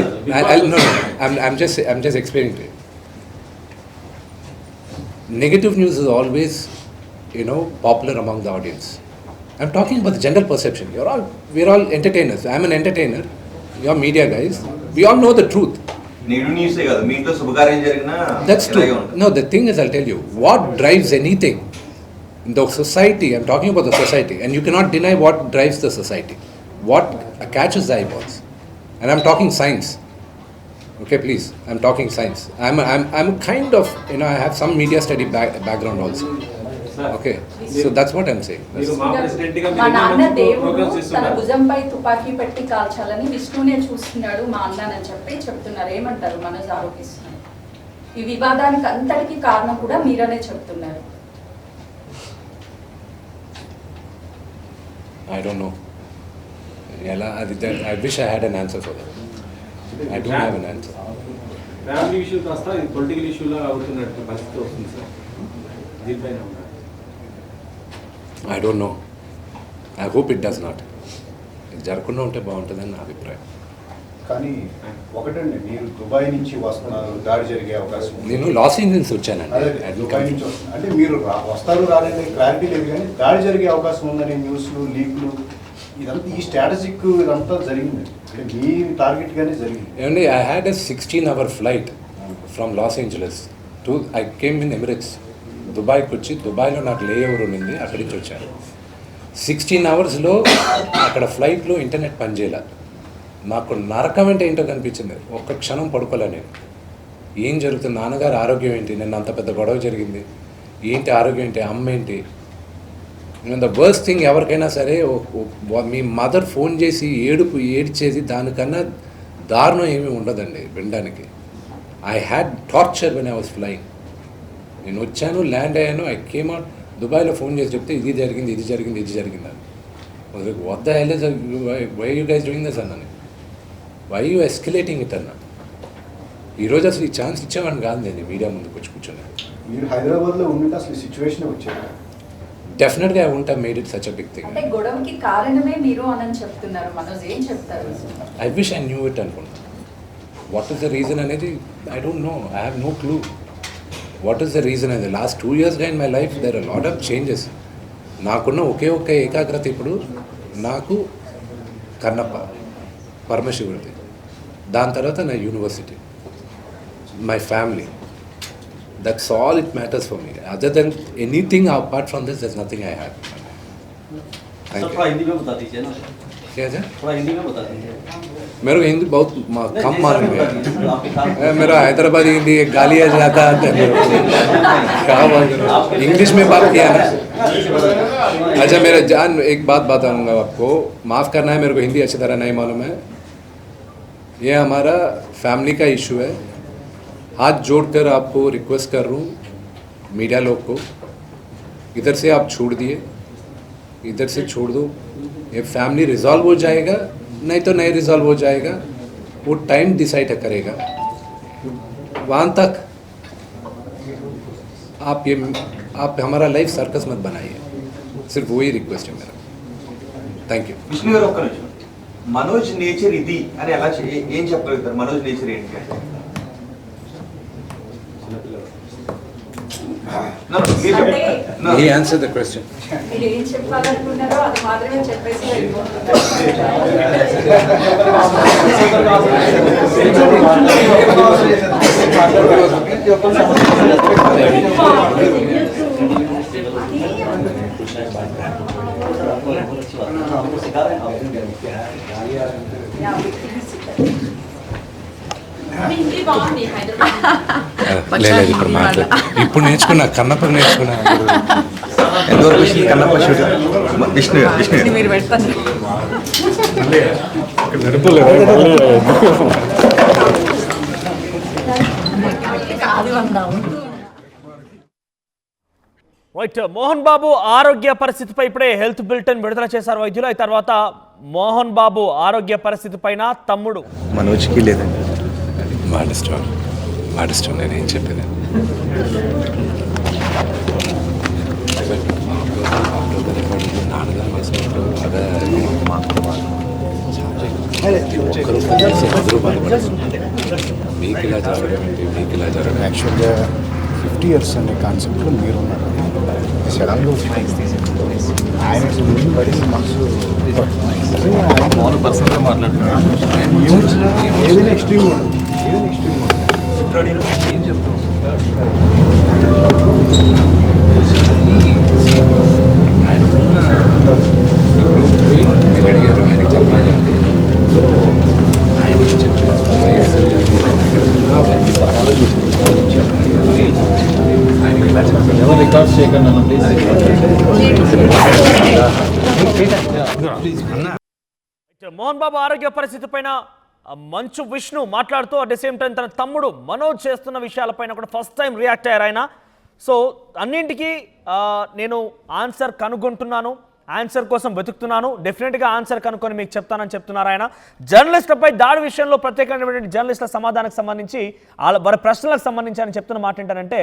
[SPEAKER 1] I'm just explaining to you. Negative news is always, popular among the audience. I'm talking about the general perception. We're all entertainers. I'm an entertainer. You're media guys. We all know the truth.
[SPEAKER 2] నీడు న్యూసే కదా, మీ ఇంట్లో శుభకార్యం జరిగినా
[SPEAKER 1] That's true. No, the thing is, I'll tell you, what drives anything in the society, I'm talking about the society, and you cannot deny what drives the society. What catches the eyeballs. And I'm talking science. Okay, please. I'm talking science. I'm kind of, I have some media study background also. Okay, so that's what I'm saying.
[SPEAKER 3] మీరు మా ప్రెసిడెంట్గా
[SPEAKER 4] మా నాన్న దేవుడు
[SPEAKER 3] programmes
[SPEAKER 4] తన
[SPEAKER 3] చేస్తున్నారు.
[SPEAKER 4] భుజంపై తుపాకీ పెట్టి కాల్చాలని విష్ణునే చూస్తున్నాడు మా అన్నని చెప్పి చెప్తున్నారు. ఏమంటారు మనోజ్ ఆరోపిస్తున్నారు? ఈ వివాదానికి అంతటికి కారణం కూడా మీరనే చెప్తున్నారు.
[SPEAKER 1] I don't know. I wish I had an answer for that. I don't have an answer.
[SPEAKER 3] Family issue కాస్త ఇది పొలిటికల్ ఇష్యూలా అవుతున్నట్టు పరిస్థితి వస్తుంది సార్. దీనిపైన ఉన్నారు.
[SPEAKER 1] I don't know. I hope it does not. ఇది జరగకుండా ఉంటే బాగుంటుందని నా అభిప్రాయం.
[SPEAKER 7] కానీ ఒకటండి, మీరు దుబాయ్ నుంచి వస్తున్నారు, దాడి జరిగే అవకాశం ఉంది.
[SPEAKER 1] నేను లాస్ ఏంజల్స్ వచ్చానండి.
[SPEAKER 7] అదే దుబాయ్ నుంచి వస్తున్నారు అంటే మీరు వస్తారు రాలేని క్లారిటీ లేదు, కానీ దాడి జరిగే అవకాశం ఉందని న్యూస్లు, లీక్లు, ఇదంతా ఈ స్ట్రాటజిక్ ఇదంతా జరిగింది. అంటే మీ టార్గెట్గానే జరిగింది.
[SPEAKER 1] ఏమండి, I had a 16-hour flight from Los Angeles to, I came in Emirates. దుబాయ్కి వచ్చి దుబాయ్లో నాకు లేఓవర్ ఉండింది, అక్కడి నుంచి వచ్చాను. 16 అవర్స్లో అక్కడ ఫ్లైట్లో ఇంటర్నెట్ పనిచేయాల. నాకు నరకం అంటే ఏంటో కనిపించింది. ఒక్క క్షణం పడుకోలే నేను. ఏం జరుగుతుంది, నాన్నగారు ఆరోగ్యం ఏంటి, నిన్న అంత పెద్ద గొడవ జరిగింది, ఏంటి ఆరోగ్యం ఏంటి, అమ్మ ఏంటి. ద వర్స్ట్ థింగ్ ఎవరికైనా సరే, మీ మదర్ ఫోన్ చేసి ఏడ్చేది దానికన్నా దారుణం ఏమీ ఉండదండి వినడానికి. I had torture when I was flying. నేను వచ్చాను, ల్యాండ్ అయ్యాను, ఐ కేమ్ అవుట్. దుబాయ్లో ఫోన్ చేసి చెప్తే ఇది జరిగింది అని. What the hell is, why you guys doing this అన్నాను. వై యూ ఎస్కలేటింగ్ ఇట్ అన్నా. ఈరోజు అసలు ఈ ఛాన్స్ ఇచ్చేవాడిని కాదు నేను మీడియా ముందుకు వచ్చి కూర్చొని.
[SPEAKER 7] మీరు హైదరాబాద్లో ఉంటే అసలు సిచ్యువేషన్ వచ్చేది.
[SPEAKER 1] డెఫినెట్గా I won't have made it such a big thing.
[SPEAKER 4] అంటే గొడవకి కారణమే మీరు అని చెప్తున్నారు. మనోజ్ ఏం చెప్తారు?
[SPEAKER 1] I wish I knew it అనుకుంటా. వాట్ ఈస్ ద రీజన్ అనేది I don't know. I have no clue what is the reason అనేది. లాస్ట్ 2 yearsగా in my life there are lot of changes. నాకున్న ఒకే ఏకాగ్రత ఇప్పుడు నాకు కన్నప్ప, పరమశివుడిది, దాని తర్వాత నా university, my family. That's all it matters for me. Other than anything apart from this, there's nothing I have.
[SPEAKER 6] Sir थोड़ा हिंदी में बता दीजिए ना।
[SPEAKER 1] क्या है?
[SPEAKER 6] थोड़ा हिंदी में बता दीजिए।
[SPEAKER 1] मेरे को हिंदी बहुत कम मालूम है।
[SPEAKER 6] आपके साथ
[SPEAKER 1] मेरा हैदराबादी हिंदी गालियाँ जाता है मेरे को। क्या बात कर रहे हो? इंग्लिश में बात किया ना। अच्छा मेरा जान, एक बात बताऊंगा आपको, माफ़ करना है, मेरे को हिंदी अच्छी तरह नहीं मालूम है। ये हमारा फैमिली का इशू है। हाथ जोड़कर आपको रिक्वेस्ट कर रहा हूँ, मीडिया लोग को, इधर से आप छोड़ दिए, इधर से छोड़ दो. ये फैमिली रिजॉल्व हो जाएगा, नहीं तो नहीं रिजॉल्व हो जाएगा, वो टाइम डिसाइड करेगा. वहाँ तक आप हमारा लाइफ सर्कस मत बनाइए. सिर्फ वही रिक्वेस्ट है मेरा. Thank you.
[SPEAKER 2] విష్ణు గారు ఒక్క నిమిషం. మనోజ్ నేచర్ ఇది అని ఎలా ఏం చెప్పగలుగుతారు? మనోజ్ నేచర్ ఏంటి అంటే?
[SPEAKER 1] He answered the question.
[SPEAKER 4] మీరు ఏం చెప్పాలనుకున్నారో అది మాత్రమే చెప్పేసి వెళ్ళిపోతున్నారు.
[SPEAKER 5] హిందీ బాగుంది హైదరాబాద్.
[SPEAKER 1] లేదు ఇప్పుడు మాట్లాడు. ఇప్పుడు నేర్చుకున్నా, కన్నప్పకి నేర్చుకున్నా.
[SPEAKER 2] ఎంతవరకు వచ్చింది కన్నప్ప షూట్? విష్ణు
[SPEAKER 4] మీరు పెడతాను.
[SPEAKER 8] రైట్, మోహన్ బాబు ఆరోగ్య పరిస్థితిపై ఇప్పుడే హెల్త్ బులెటిన్ విడుదల చేశారు వైద్యులు. ఆ తర్వాత మోహన్ బాబు ఆరోగ్య పరిస్థితి పైన తమ్ముడు
[SPEAKER 2] మనోజ్కి లేదండి.
[SPEAKER 1] మాటిష్టం నేను ఏం చెప్పేది. నాన్నగారు వేసినప్పుడు అదే మీకు ఇలా జరగడం ఏంటి, మీకు ఇలా జరగడం.
[SPEAKER 7] యాక్చువల్గా 50 years అనే కాన్సెప్ట్లో మీరు ఉన్నారు. సడన్గా ఆయన పడింది మనసు
[SPEAKER 2] పర్సనల్గా మాట్లాడుతున్నాను.
[SPEAKER 7] ఏదైనా ఎక్స్ట్రీమ్ ఉండదు, ఏదైనా ఎక్స్ట్రీమ్ ఉండదు.
[SPEAKER 1] ఏం చెప్తాం మీరు అడిగారు, ఆయనకి చెప్పాలి. ఆయన
[SPEAKER 3] ఎవరు రికార్డ్స్ చేయకండి అన్న ప్లీజ్.
[SPEAKER 8] మోహన్ బాబు ఆరోగ్య పరిస్థితి పైన మంచు విష్ణు మాట్లాడుతూ అట్ ద సేమ్ టైం తన తమ్ముడు మనోజ్ చేస్తున్న విషయాలపైన కూడా ఫస్ట్ టైం రియాక్ట్ అయ్యారు ఆయన. సో అన్నింటికీ నేను ఆన్సర్ కనుగొంటున్నాను, ఆన్సర్ కోసం వెతుకుతున్నాను, డెఫినెట్గా ఆన్సర్ కనుక్కొని మీకు చెప్తానని చెప్తున్నారు ఆయన. జర్నలిస్టులపై దాడి విషయంలో ప్రత్యేకమైనటువంటి జర్నలిస్టుల సమాధానానికి సంబంధించి వారి ప్రశ్నలకు సంబంధించి ఆయన చెప్తున్న మాట ఏంటంటే,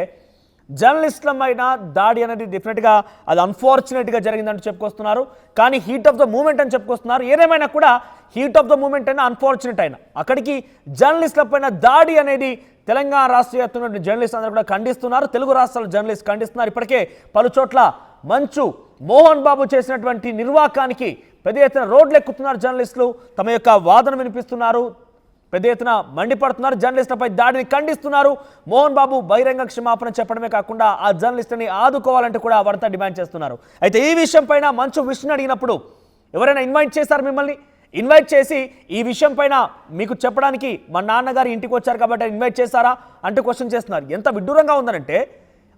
[SPEAKER 8] జర్నలిస్టులమైన దాడి అనేది డెఫినెట్గా అది అన్ఫార్చునేట్గా జరిగిందంటూ చెప్పుకొస్తున్నారు. కానీ హీట్ ఆఫ్ ద మూమెంట్ అని చెప్పుకొస్తున్నారు. ఏదేమైనా కూడా హీట్ ఆఫ్ ద మూమెంట్ అయినా అన్ఫార్చునేట్ అయినా అక్కడికి జర్నలిస్టులపైన దాడి అనేది తెలంగాణ రాష్ట్ర వ్యాప్తంగా జర్నలిస్ట్ అందరూ కూడా ఖండిస్తున్నారు. తెలుగు రాష్ట్రాల జర్నలిస్ట్ ఖండిస్తున్నారు. ఇప్పటికే పలు చోట్ల మంచు మోహన్ బాబు చేసినటువంటి నిర్వాకానికి పెద్ద ఎత్తున రోడ్లు ఎక్కుతున్నారు. జర్నలిస్టులు తమ యొక్క వాదన వినిపిస్తున్నారు, పెద్ద ఎత్తున మండిపడుతున్నారు, జర్నలిస్టులపై దాడిని ఖండిస్తున్నారు. మోహన్ బాబు బహిరంగ క్షమాపణ చెప్పడమే కాకుండా ఆ జర్నలిస్టుని ఆదుకోవాలంటే కూడా వారంతా డిమాండ్ చేస్తున్నారు. అయితే ఈ విషయం పైన మంచు విష్ణు అడిగినప్పుడు ఎవరైనా ఇన్వైట్ చేశారు మిమ్మల్ని? ఇన్వైట్ చేసి ఈ విషయం పైన మీకు చెప్పడానికి మా నాన్నగారు ఇంటికి వచ్చారు కాబట్టి ఇన్వైట్ చేశారా అంటూ క్వశ్చన్ చేస్తున్నారు. ఎంత విడ్డూరంగా ఉందనంటే,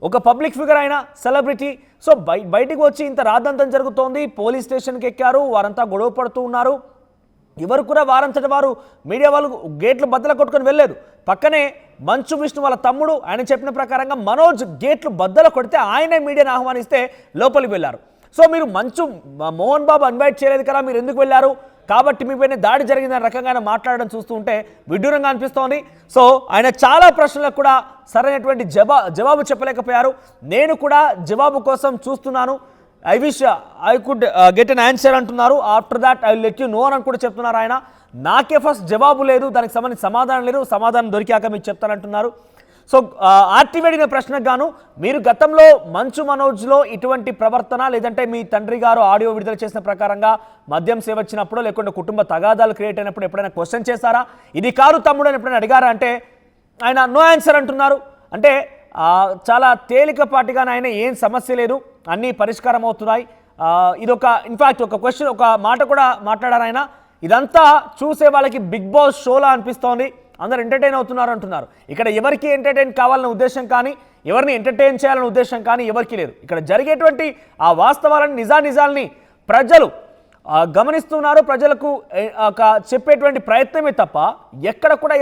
[SPEAKER 8] ఒక పబ్లిక్ ఫిగర్ అయిన సెలబ్రిటీ సో బయటికి వచ్చి ఇంత రాద్దంతం జరుగుతోంది, పోలీస్ స్టేషన్కి ఎక్కారు, వారంతా గొడవ పడుతూ ఉన్నారు. ఎవరు కూడా వారంతటి వారు మీడియా వాళ్ళు గేట్లు బద్దలు కొట్టుకొని వెళ్ళలేదు. పక్కనే మంచు విష్ణు వాళ్ళ తమ్ముడు ఆయన చెప్పిన ప్రకారంగా మనోజ్ గేట్లు బద్దలు కొడితే ఆయనే మీడియాను ఆహ్వానిస్తే లోపలికి వెళ్ళారు. సో మీరు మోహన్ బాబు ఇన్వైట్ చేయలేదు కదా, మీరు ఎందుకు వెళ్ళారు, కాబట్టి మీ పైన దాడి జరిగిందనే రకంగా ఆయన మాట్లాడడం చూస్తూ ఉంటే విడ్డూరంగా అనిపిస్తోంది. సో ఆయన చాలా ప్రశ్నలకు కూడా సరైనటువంటి జవాబు చెప్పలేకపోయారు. నేను కూడా జవాబు కోసం చూస్తున్నాను, I wish I could get an answer అంటున్నారు. After that I will let you know అని కూడా చెప్తున్నారు ఆయన. నాకే ఫస్ట్ జవాబు లేదు, దానికి సంబంధించి సమాధానం లేదు, సమాధానం దొరికాక మీకు చెప్తానంటున్నారు. సో ఆర్టీవీ అడిగిన ప్రశ్నకు గాను, మీరు గతంలో మంచు మనోజ్లో ఇటువంటి ప్రవర్తన లేదంటే మీ తండ్రి గారు ఆడియో విడుదల చేసిన ప్రకారంగా మద్యం సేవచ్చినప్పుడు లేకుంటే కుటుంబ తగాదాలు క్రియేట్ అయినప్పుడు ఎప్పుడైనా క్వశ్చన్ చేశారా? ఇది కారు తమ్ముడు అని ఎప్పుడైనా అడిగారా అంటే ఆయన నో ఆన్సర్ అంటున్నారు. అంటే చాలా తేలికపాటిగానే ఆయన ఏం సమస్య లేదు, అన్నీ పరిష్కారం అవుతున్నాయి. ఇదొక ఇన్ఫ్యాక్ట్ ఒక క్వశ్చన్, ఒక మాట కూడా మాట్లాడారు ఆయన. ఇదంతా చూసే వాళ్ళకి బిగ్ బాస్ షోలా అనిపిస్తోంది, అందరూ ఎంటర్టైన్ అవుతున్నారు అంటున్నారు. ఇక్కడ ఎవరికి ఎంటర్టైన్ కావాలన్న ఉద్దేశం కానీ ఎవరిని ఎంటర్టైన్ చేయాలన్న ఉద్దేశం కానీ ఎవరికి లేదు. ఇక్కడ జరిగేటువంటి ఆ వాస్తవాలను నిజాల్ని ప్రజలు గమనిస్తున్నారు, ప్రజలకు చెప్పేటువంటి ప్రయత్నమే తప్ప ఎక్కడ కూడా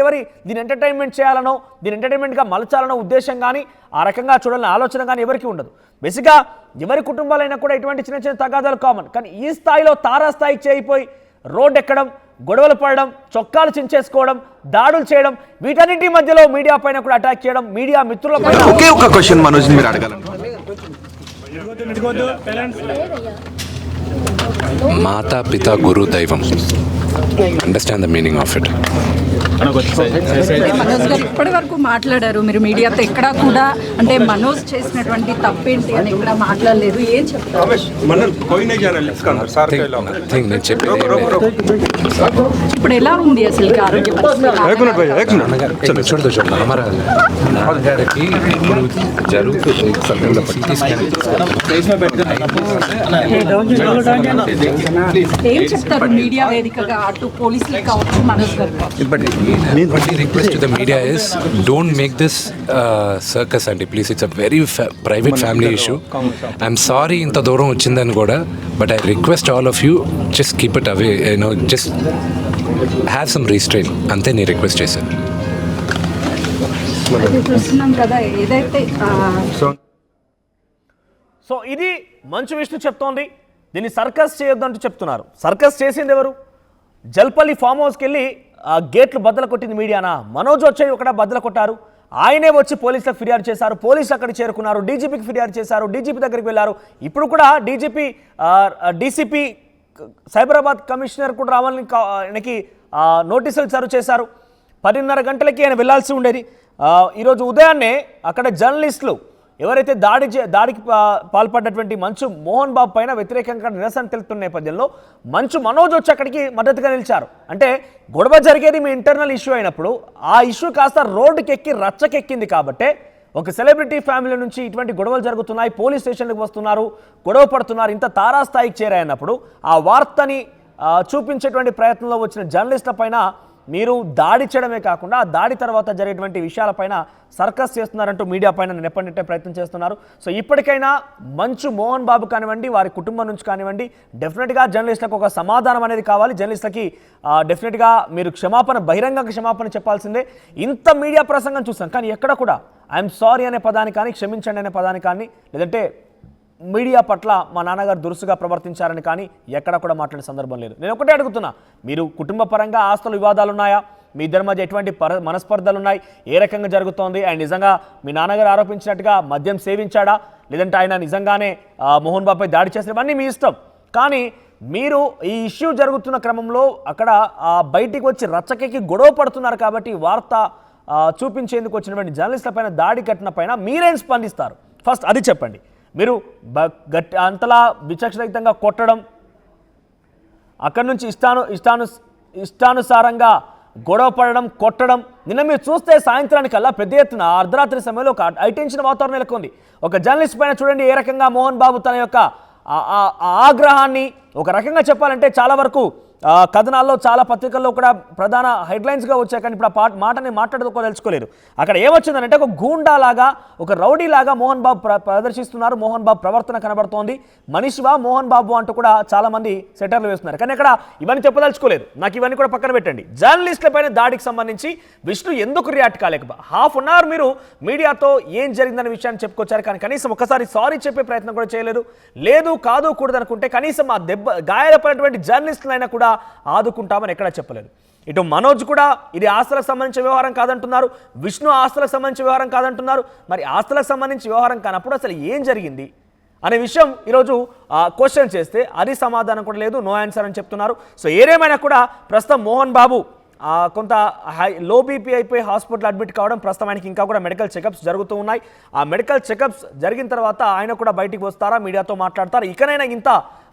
[SPEAKER 8] దీని ఎంటర్టైన్మెంట్ చేయాలనో దీని ఎంటర్టైన్మెంట్గా మలచాలనో ఉద్దేశం కానీ ఆ రకంగా చూడాలనే ఆలోచన కానీ ఎవరికి ఉండదు. బేసిక్గా ఎవరి కుటుంబాలైనా కూడా ఇటువంటి చిన్న చిన్న తగాదాలు కామన్. కానీ ఈ స్థాయిలో తారాస్థాయికి చేయిపోయి రోడ్డు ఎక్కడం, గొడవలు పడడం, చొక్కాలు చించేసుకోవడం, దాడులు చేయడం, వీటన్నింటి మధ్యలో మీడియా పైన కూడా అటాక్ చేయడం, మీడియా మిత్రులపై
[SPEAKER 2] ఒకే ఒక క్వశ్చన్ మనోజ్ మీరు అడగాలండి.
[SPEAKER 1] మాతా పిత గురు దైవం, understand the meaning of it.
[SPEAKER 4] Manoj గారు ఇప్పటి వరకు మాట్లాడారు, మీరు మీడియాతో ఎక్కడా కూడా అంటే మనోజ్ చేసినటువంటి తప్పేంటి అని ఎక్కడ మాట్లాడలేదు, ఏం చెప్తారు?
[SPEAKER 1] నేను చెప్పేది ఏం లేదు.
[SPEAKER 4] ఇప్పుడు ఎలా ఉంది అసలు ఆరోగ్య పరిస్థితి?
[SPEAKER 1] చూడదు నాన్నగారికి ఇప్పుడు జరుగుతుంది సిటీ స్కాన్
[SPEAKER 4] ఏం చెప్తారు మీడియా వేదికగా అటు పోలీసులు కావచ్చు మనోజ్ గారు కావచ్చు?
[SPEAKER 1] Request to the media is don't make this circus అండి please. It's a very private family issue. I'm sorry ఇంత దూరం వచ్చిందని కూడా, but I request all of you just keep it away, you know just have some restraint అంతే నేను request చేశాను.
[SPEAKER 4] చూస్తున్నాం కదా ఏదైతే
[SPEAKER 8] సో ఇది మంచు విష్ణు చెప్తోంది. దీన్ని సర్కస్ చేయొద్దంటూ చెప్తున్నారు. సర్కస్ చేసింది ఎవరు? జల్పల్లి ఫామ్ హౌస్కి వెళ్ళి గేట్లు బద్దలు కొట్టింది మీడియానా? మనోజ్ వచ్చి ఒకట బద్దలు కొట్టారు. ఆయనే వచ్చి పోలీసులకు ఫిర్యాదు చేశారు. పోలీసులు అక్కడ చేరుకున్నారు, డీజీపీకి ఫిర్యాదు చేశారు, డీజీపీ దగ్గరికి వెళ్ళారు. ఇప్పుడు కూడా డీసీపీ సైబరాబాద్ కమిషనర్ కూడా రావాలని ఆయనకి నోటీసులు సర్వ్ చేశారు. 10:30 గంటలకి ఆయన వెళ్లాల్సి ఉండేది. ఈరోజు ఉదయాన్నే అక్కడ జర్నలిస్టులు ఎవరైతే దాడికి పాల్పడ్డటువంటి మంచు మోహన్ బాబు పైన వ్యతిరేకంగా నిరసన తెలుపుతున్న నేపథ్యంలో మంచు మనోజ్ వచ్చి అక్కడికి మద్దతుగా నిలిచారు. అంటే గొడవ జరిగేది మీ ఇంటర్నల్ ఇష్యూ అయినప్పుడు ఆ ఇష్యూ కాస్త రోడ్డుకి ఎక్కి రచ్చకెక్కింది కాబట్టే ఒక సెలబ్రిటీ ఫ్యామిలీ నుంచి ఇటువంటి గొడవలు జరుగుతున్నాయి, పోలీస్ స్టేషన్లకు వస్తున్నారు, గొడవ పడుతున్నారు, ఇంత తారాస్థాయికి చేరాయన్నప్పుడు ఆ వార్తని చూపించేటువంటి ప్రయత్నంలో వచ్చిన జర్నలిస్టుల పైన మీరు దాడి చేయడమే కాకుండా ఆ దాడి తర్వాత జరిగేటువంటి విషయాలపైన సర్కస్ చేస్తున్నారంటూ మీడియా పైన నెప్పనెట్టే ప్రయత్నం చేస్తున్నారు. సో ఇప్పటికైనా మంచు మోహన్ బాబు కానివ్వండి, వారి కుటుంబం నుంచి కానివ్వండి, డెఫినెట్గా జర్నలిస్టులకు ఒక సమాధానం అనేది కావాలి. జర్నలిస్టులకి డెఫినెట్గా మీరు బహిరంగ క్షమాపణ చెప్పాల్సిందే. ఇంత మీడియా ప్రసంగం చూస్తాం కానీ ఎక్కడ కూడా ఐఎమ్ సారీ అనే పదాన్ని కానీ, క్షమించండి అనే పదాన్ని కానీ, లేదంటే మీడియా పట్ల మా నాన్నగారు దురుసుగా ప్రవర్తించారని కానీ ఎక్కడ కూడా మాట్లాడే సందర్భం లేదు. నేను ఒకటే అడుగుతున్నా, మీరు కుటుంబ పరంగా ఆస్తుల వివాదాలు ఉన్నాయా? మీ ఇద్దరి మధ్య ఎటువంటి మనస్పర్ధలు ఉన్నాయి? ఏ రకంగా జరుగుతోంది? ఆయన నిజంగా మీ నాన్నగారు ఆరోపించినట్టుగా మద్యం సేవించాడా, లేదంటే ఆయన నిజంగానే మోహన్ బాబుపై దాడి చేసిన, ఇవన్నీ మీ ఇష్టం. కానీ మీరు ఈ ఇష్యూ జరుగుతున్న క్రమంలో అక్కడ బయటికి వచ్చి రచ్చకెక్కి గొడవ పడుతున్నారు కాబట్టి వార్త చూపించేందుకు వచ్చినటువంటి జర్నలిస్టుల పైన దాడి ఘటన పైన మీరేం స్పందిస్తారు? ఫస్ట్ అది చెప్పండి. మీరు అంతలా విచక్షరహితంగా కొట్టడం, అక్కడి నుంచి ఇష్టానుసారంగా గొడవ పడడం, కొట్టడం, నిన్న మీరు చూస్తే సాయంత్రానికల్లా పెద్ద ఎత్తున అర్ధరాత్రి సమయంలో ఒక అటెన్షన్ వాతావరణం నెలకొంది. ఒక జర్నలిస్ట్ పైన చూడండి ఏ రకంగా మోహన్ బాబు తన యొక్క ఆగ్రహాన్ని, ఒక రకంగా చెప్పాలంటే చాలా వరకు కథనాల్లో చాలా పత్రికల్లో కూడా ప్రధాన హెడ్లైన్స్గా వచ్చాయి. కానీ ఇప్పుడు ఆ మాటని మాట్లాడుకోదలుచుకోలేదు. అక్కడ ఏమొచ్చిందంటే ఒక గూండాలాగా, ఒక రౌడీలాగా మోహన్ బాబు ప్రదర్శిస్తున్నారు. మోహన్ బాబు ప్రవర్తన కనబడుతోంది. మనిషివా మోహన్ బాబు అంటూ కూడా చాలా మంది సెటర్లు వేస్తున్నారు. కానీ అక్కడ ఇవన్నీ చెప్పదలుచుకోలేదు. నాకు ఇవన్నీ కూడా పక్కన పెట్టండి. జర్నలిస్టుల పైన దాడికి సంబంధించి విష్ణు ఎందుకు రియాక్ట్ కాలేకపో హాఫ్ అన్ అవర్ మీరు మీడియాతో ఏం జరిగిందనే విషయాన్ని చెప్పుకొచ్చారు. కానీ కనీసం ఒకసారి సారీ చెప్పే ప్రయత్నం కూడా చేయలేదు. లేదు కాదు కూడదనుకుంటే కనీసం ఆ గాయాలపడినటువంటి జర్నలిస్టులైనా కూడా ఆదుకుంటామని ఎక్కడా చెప్పలేదు. ఇటు మనోజ్ కూడా ఇది ఆస్తులకు సంబంధించిన వ్యవహారం కాదంటున్నారు, విష్ణు ఆస్తులకు సంబంధించిన వ్యవహారం కాదంటున్నారు. మరి ఆస్తులకు సంబంధించిన వ్యవహారం కానప్పుడు అసలు ఏం జరిగింది అనే విషయం ఈరోజు క్వశ్చన్ చేస్తే అది సమాధానం కూడా లేదు, నో ఆన్సర్ అని చెప్తున్నారు. సో ఏదేమైనా కూడా ప్రస్తుతం మోహన్ బాబు కొంత లో బీపీ అయిపోయి హాస్పిటల్ అడ్మిట్ కావడం, ప్రస్తుతం ఆయనకి ఇంకా కూడా మెడికల్ చెకప్స్ జరుగుతూ ఉన్నాయి. ఆ మెడికల్ చెకప్స్ జరిగిన తర్వాత ఆయన కూడా బయటికి వస్తారా, మీడియాతో మాట్లాడతారు. ఇకనైనా ఇంత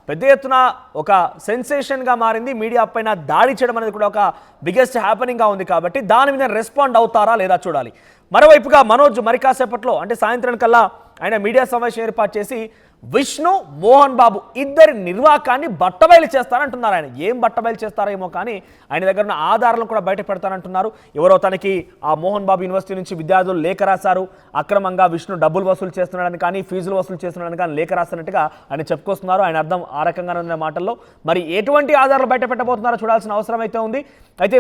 [SPEAKER 8] పెద్ద ఎత్తున ఒక సెన్సేషన్గా మారింది. మీడియా పైన దాడి చేయడం అనేది కూడా ఒక బిగ్గెస్ట్ హ్యాపెనింగ్గా ఉంది కాబట్టి దాని మీద రెస్పాండ్ అవుతారా లేదా చూడాలి. మరోవైపుగా మనోజ్ మరి కాసేపట్లో అంటే సాయంత్రం కల్లా ఆయన మీడియా సమావేశం ఏర్పాటు చేసి విష్ణు మోహన్ బాబు ఇద్దరి నిర్వాకాన్ని బట్టబయలు చేస్తానంటున్నారు. ఆయన ఏం బట్టబయలు చేస్తారేమో కానీ ఆయన దగ్గర ఉన్న ఆధారాలను కూడా బయట పెడతానంటున్నారు. ఎవరో తనకి ఆ మోహన్ బాబు యూనివర్సిటీ నుంచి విద్యార్థులు లేఖ రాశారు, అక్రమంగా విష్ణు డబ్బులు వసూలు చేస్తున్నాడని కానీ ఫీజులు వసూలు చేస్తున్నాడని కానీ లేఖ రాస్తున్నట్టుగా ఆయన చెప్పుకొస్తున్నారు. ఆయన అర్థం ఆ రకంగానే ఉన్న మాటల్లో. మరి ఎటువంటి ఆధారాలు బయట పెట్టబోతున్నారో చూడాల్సిన అవసరం అయితే ఉంది. అయితే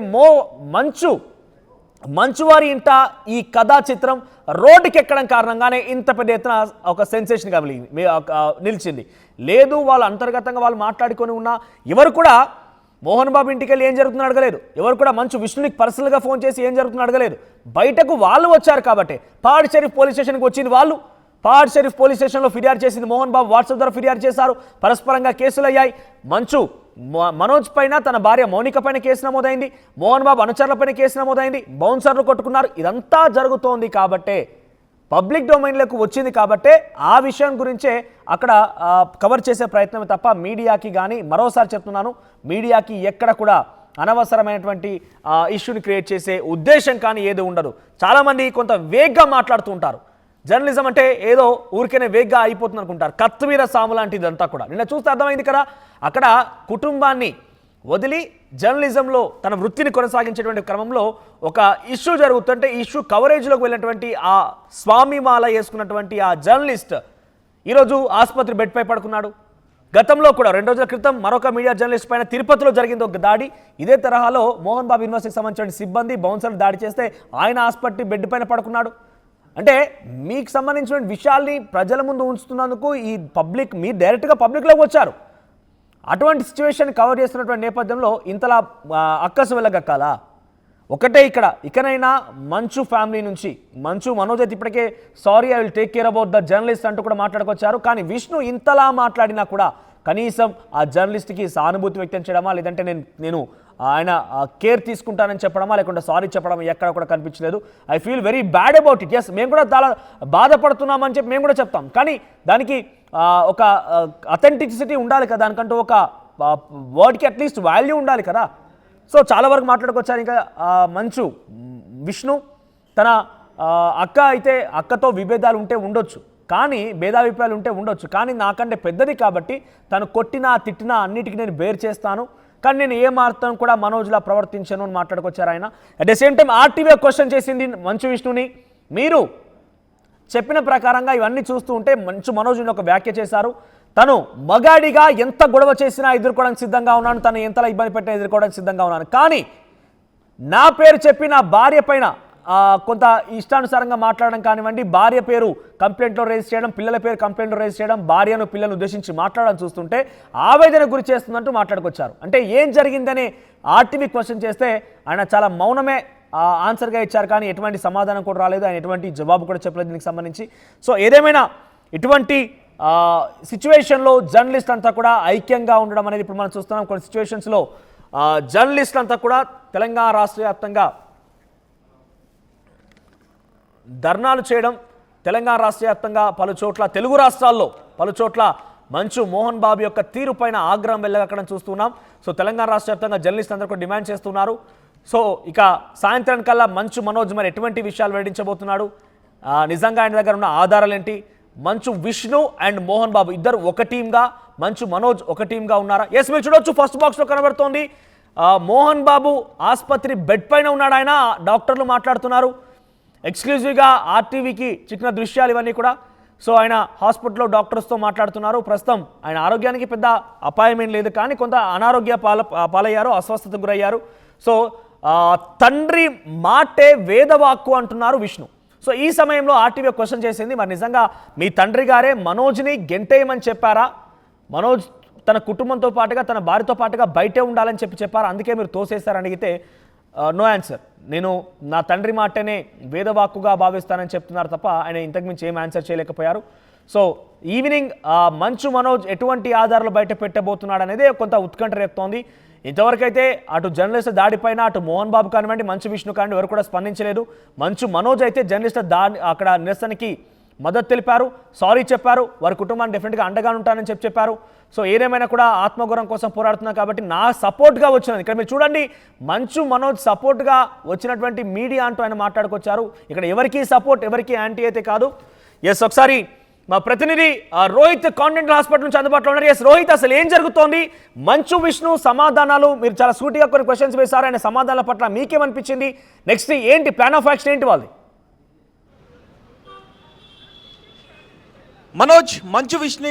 [SPEAKER 8] మంచువారి ఇంట ఈ కథా చిత్రం రోడ్డుకి ఎక్కడం కారణంగానే ఇంత పెద్ద ఎత్తున ఒక సెన్సేషన్గా నిలిచింది. లేదు వాళ్ళు అంతర్గతంగా వాళ్ళు మాట్లాడుకొని ఉన్నా ఎవరు కూడా మోహన్ బాబు ఇంటికి వెళ్ళి ఏం జరుగుతుందో అడగలేదు. ఎవరు కూడా మంచు విష్ణునికి పర్సనల్గా ఫోన్ చేసి ఏం జరుగుతుందో అడగలేదు. బయటకు వాళ్ళు వచ్చారు కాబట్టి పాడ్ షరీఫ్ పోలీస్ స్టేషన్కి వచ్చింది వాళ్ళు. పాడ్ షరీఫ్ పోలీస్ స్టేషన్లో ఫిర్యాదు చేసింది మోహన్ బాబు, వాట్సాప్ ద్వారా ఫిర్యాదు చేశారు. పరస్పరంగా కేసులు అయ్యాయి. మంచు మనోజ్ పైన, తన భార్య మౌనిక పైన కేసు నమోదైంది, మోహన్ బాబు అనుచరుల పైన కేసు నమోదైంది, బౌన్సర్లు కొట్టుకున్నారు. ఇదంతా జరుగుతోంది కాబట్టే, పబ్లిక్ డొమైన్లోకి వచ్చింది కాబట్టే ఆ విషయం గురించే అక్కడ కవర్ చేసే ప్రయత్నం తప్ప మీడియాకి కానీ, మరోసారి చెప్తున్నాను, మీడియాకి ఎక్కడ కూడా అనవసరమైనటువంటి ఇష్యూని క్రియేట్ చేసే ఉద్దేశం కానీ ఏది ఉండదు. చాలామంది కొంత వేగ్గా మాట్లాడుతూ ఉంటారు. జర్నలిజం అంటే ఏదో ఊరికనే వేగ్గా అయిపోతుంది అనుకుంటారు. కత్తిమీర సాము లాంటిది అంతా కూడా. నిన్న చూస్తే అర్థమైంది కదా, అక్కడ కుటుంబాన్ని వదిలి జర్నలిజంలో తన వృత్తిని కొనసాగించేటువంటి క్రమంలో ఒక ఇష్యూ జరుగుతుంటే ఈ ఇష్యూ కవరేజ్లోకి వెళ్ళినటువంటి ఆ స్వామిమాల వేసుకున్నటువంటి ఆ జర్నలిస్ట్ ఈరోజు ఆసుపత్రి బెడ్పై పడుకున్నాడు. గతంలో కూడా 2 రోజుల క్రితం మరొక మీడియా జర్నలిస్ట్ పైన తిరుపతిలో జరిగింది ఒక దాడి. ఇదే తరహాలో మోహన్ బాబు యూనివర్సిటీకి సంబంధించిన సిబ్బంది బౌన్సర్లు దాడి చేస్తే ఆయన ఆసుపత్రి బెడ్ పైన పడుకున్నాడు. అంటే మీకు సంబంధించిన విషయాల్ని ప్రజల ముందు ఉంచుతున్నందుకు ఈ పబ్లిక్, మీరు డైరెక్ట్గా పబ్లిక్లోకి వచ్చారు. అటువంటి సిచ్యువేషన్ కవర్ చేస్తున్నటువంటి నేపథ్యంలో ఇంతలా అక్కసు వెళ్ళగక్కాలా? ఒకటే ఇకనైనా మంచు ఫ్యామిలీ నుంచి మంచు మనోజ్ అయితే ఇప్పటికే sorry I will take care about the journalist అంటూ కూడా మాట్లాడుకొచ్చారు. కానీ విష్ణు ఇంతలా మాట్లాడినా కూడా కనీసం ఆ జర్నలిస్ట్కి సానుభూతి వ్యక్తం చేయడమా, లేదంటే నేను ఆయన కేర్ తీసుకుంటానని చెప్పడమా, లేకుంటే సారీ చెప్పడం ఎక్కడ కూడా కనిపించలేదు. I feel very bad about it. Yes, మేము కూడా చాలా బాధపడుతున్నామని చెప్పి మేము కూడా చెప్తాం. కానీ దానికి ఒక అథెంటిసిటీ ఉండాలి కదా, దానికంటూ ఒక వర్డ్కి అట్లీస్ట్ వాల్యూ ఉండాలి కదా. సో చాలా వరకు మాట్లాడుకొచ్చారు. ఇంకా మంచు విష్ణు తన అక్క అయితే అక్కతో విభేదాలు ఉంటే ఉండొచ్చు, కానీ భేదాభిప్రాయాలు ఉంటే ఉండొచ్చు, కానీ నాకంటే పెద్దది కాబట్టి తను కొట్టినా తిట్టినా అన్నిటికీ నేను బేర్ చేస్తాను, కానీ నేను ఏ మాత్రం కూడా మనోజ్లా ప్రవర్తించను అని మాట్లాడుకొచ్చారు ఆయన. At the same time RTV question చేసింది మంచు విష్ణుని, మీరు చెప్పిన ప్రకారంగా ఇవన్నీ చూస్తూ ఉంటే మంచు మనోజ్ ఒక వ్యాఖ్య చేశారు. తను మగాడిగా ఎంత గొడవ చేసినా ఎదుర్కోవడానికి సిద్ధంగా ఉన్నాను, తను ఎంతలా ఇబ్బంది పెట్టినా ఎదుర్కోవడానికి సిద్ధంగా ఉన్నాను, కానీ నా పేరు చెప్పి నా భార్య పైన కొంత ఇష్టానుసారంగా మాట్లాడడం కానివ్వండి, భార్య పేరు కంప్లైంట్లో రేజ్ చేయడం, పిల్లల పేరు కంప్లైంట్లో రేజ్ చేయడం, భార్యను పిల్లలను ఉద్దేశించి మాట్లాడడం చూస్తుంటే ఆవేదన గురి చేస్తుందంటూ మాట్లాడుకొచ్చారు. అంటే ఏం జరిగిందని ఆర్టీవీ క్వశ్చన్ చేస్తే ఆయన చాలా మౌనమే ఆన్సర్గా ఇచ్చారు, కానీ ఎటువంటి సమాధానం కూడా రాలేదు, ఆయన ఎటువంటి జవాబు కూడా చెప్పలేదు దీనికి సంబంధించి. సో ఏదేమైనా ఇటువంటి సిచ్యువేషన్లో జర్నలిస్ట్ అంతా కూడా ఐక్యంగా ఉండడం అనేది ఇప్పుడు మనం చూస్తున్నాం. కొన్ని సిచ్యువేషన్స్లో జర్నలిస్ట్ అంతా కూడా తెలంగాణ రాష్ట్ర వ్యాప్తంగా ధర్నాలు చేయడం, తెలంగాణ రాష్ట్ర వ్యాప్తంగా పలు చోట్ల, తెలుగు రాష్ట్రాల్లో పలు చోట్ల మంచు మోహన్ బాబు యొక్క తీరు పైన ఆగ్రహం వెళ్ళగక్కడం చూస్తున్నాం. సో తెలంగాణ రాష్ట్ర వ్యాప్తంగా జర్నలిస్ట్ అందరూ కూడా డిమాండ్ చేస్తున్నారు. సో ఇక సాయంత్రం కల్లా మంచు మనోజ్ మరి ఎటువంటి విషయాలు వెల్లడించబోతున్నాడు, నిజంగా ఆయన దగ్గర ఉన్న ఆధారాలు ఏంటి, మంచు విష్ణు అండ్ మోహన్ బాబు ఇద్దరు ఒక టీమ్గా, మంచు మనోజ్ ఒక టీమ్గా ఉన్నారా? ఎస్, మీరు చూడొచ్చు ఫస్ట్ బాక్స్లో కనబడుతోంది మోహన్ బాబు ఆసుపత్రి బెడ్ పైన ఉన్నాడు. ఆయన డాక్టర్లు మాట్లాడుతున్నారు, ఎక్స్క్లూజివ్గా ఆర్టీవీకి చిక్కిన దృశ్యాలు ఇవన్నీ కూడా. సో ఆయన హాస్పిటల్లో డాక్టర్స్తో మాట్లాడుతున్నారు. ప్రస్తుతం ఆయన ఆరోగ్యానికి పెద్ద అపాయం ఏం లేదు, కానీ కొంత అనారోగ్య పాలయ్యారు, అస్వస్థతకు గురయ్యారు. సో తండ్రి మాటే వేదవాక్కు అంటున్నారు విష్ణు. సో ఈ సమయంలో ఆర్టీవీ క్వశ్చన్ చేసింది, మరి నిజంగా మీ తండ్రి గారే మనోజ్ని గెంటేయమని చెప్పారా, మనోజ్ తన కుటుంబంతో పాటుగా తన భార్యతో పాటుగా బయటే ఉండాలని చెప్పారా, అందుకే మీరు తోసేస్తారని అడిగితే నో ఆన్సర్, నేను నా తండ్రి మాటనే వేదవాక్కుగా భావిస్తానని చెప్తున్నారు తప్ప ఆయన ఇంతకుమించి ఏం ఆన్సర్ చేయలేకపోయారు. సో ఈవినింగ్ మంచు మనోజ్ ఎటువంటి ఆధారాలు బయట పెట్టబోతున్నాడు అనేది కొంత ఉత్కంఠ రేపుతోంది. ఇంతవరకైతే అటు జర్నలిస్ట్ దాడిపైన అటు మోహన్ బాబు కానివ్వండి, మంచు విష్ణు కానివ్వండి, ఎవరు కూడా స్పందించలేదు. మంచు మనోజ్ అయితే జర్నలిస్ట్ అక్కడ నిరసనకి మద్దతు తెలిపారు, సారీ చెప్పారు, వారి కుటుంబాన్ని డెఫినెట్గా అండగా ఉంటానని చెప్పారు. సో ఏదేమైనా కూడా ఆత్మగౌరవం కోసం పోరాడుతున్నారు కాబట్టి నా సపోర్ట్గా వచ్చినది. ఇక్కడ మీరు చూడండి, మంచు మనోజ్ సపోర్ట్గా వచ్చినటువంటి మీడియా అంటూ ఆయన మాట్లాడుకొచ్చారు. ఇక్కడ ఎవరికి సపోర్ట్ ఎవరికి యాంటీ అయితే కాదు. ఎస్, ఒకసారి మా ప్రతినిధి రోహిత్ కాంటినెంటల్ హాస్పిటల్ నుంచి అందుబాటులో ఉన్నారు. ఎస్ రోహిత్, అసలు ఏం జరుగుతోంది? మంచు విష్ణు సమాధానాలు మీరు చాలా సూటిగా కొన్ని క్వశ్చన్స్ వేశారు, ఆయన సమాధానాల పట్ల మీకేమనిపించింది? నెక్స్ట్ ఏంటి ప్లాన్ ఆఫ్ యాక్షన్ ఏంటి వాళ్ళది?
[SPEAKER 9] మనోజ్, మంచు విష్ణు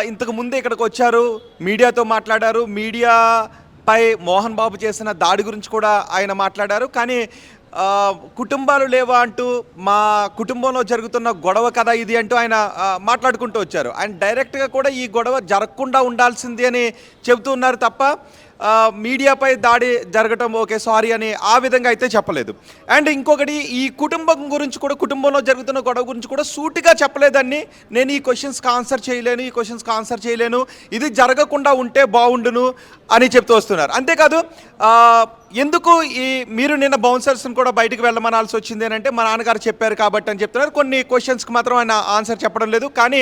[SPEAKER 9] ఇంతకు ముందే ఇక్కడికి వచ్చారు, మీడియాతో మాట్లాడారు, మీడియాపై మోహన్ బాబు చేసిన దాడి గురించి కూడా ఆయన మాట్లాడారు. కానీ కుటుంబాలు లేవా అంటూ, మా కుటుంబంలో జరుగుతున్న గొడవ కదా ఇది అంటూ ఆయన మాట్లాడుకుంటూ వచ్చారు. ఆయన డైరెక్ట్గా కూడా ఈ గొడవ జరగకుండా ఉండాల్సింది అని చెబుతూ ఉన్నారు తప్ప మీడియాపై దాడి జరగటం ఓకే సారీ అని ఆ విధంగా అయితే చెప్పలేదు. అండ్ ఇంకొకటి ఈ కుటుంబం గురించి కూడా, కుటుంబంలో జరుగుతున్న గొడవ గురించి కూడా సూటిగా చెప్పలేదని, నేను ఈ క్వశ్చన్స్కి ఆన్సర్ చేయలేను, ఇది జరగకుండా ఉంటే బాగుండును అని చెప్తూ వస్తున్నారు. అంతేకాదు ఎందుకు మీరు నిన్న బౌన్సర్స్ని కూడా బయటకు వెళ్ళమనాల్సి వచ్చింది అని అంటే మా నాన్నగారు చెప్పారు కాబట్టి అని చెప్తున్నారు. కొన్ని క్వశ్చన్స్కి మాత్రం ఆయన ఆన్సర్ చెప్పడం లేదు. కానీ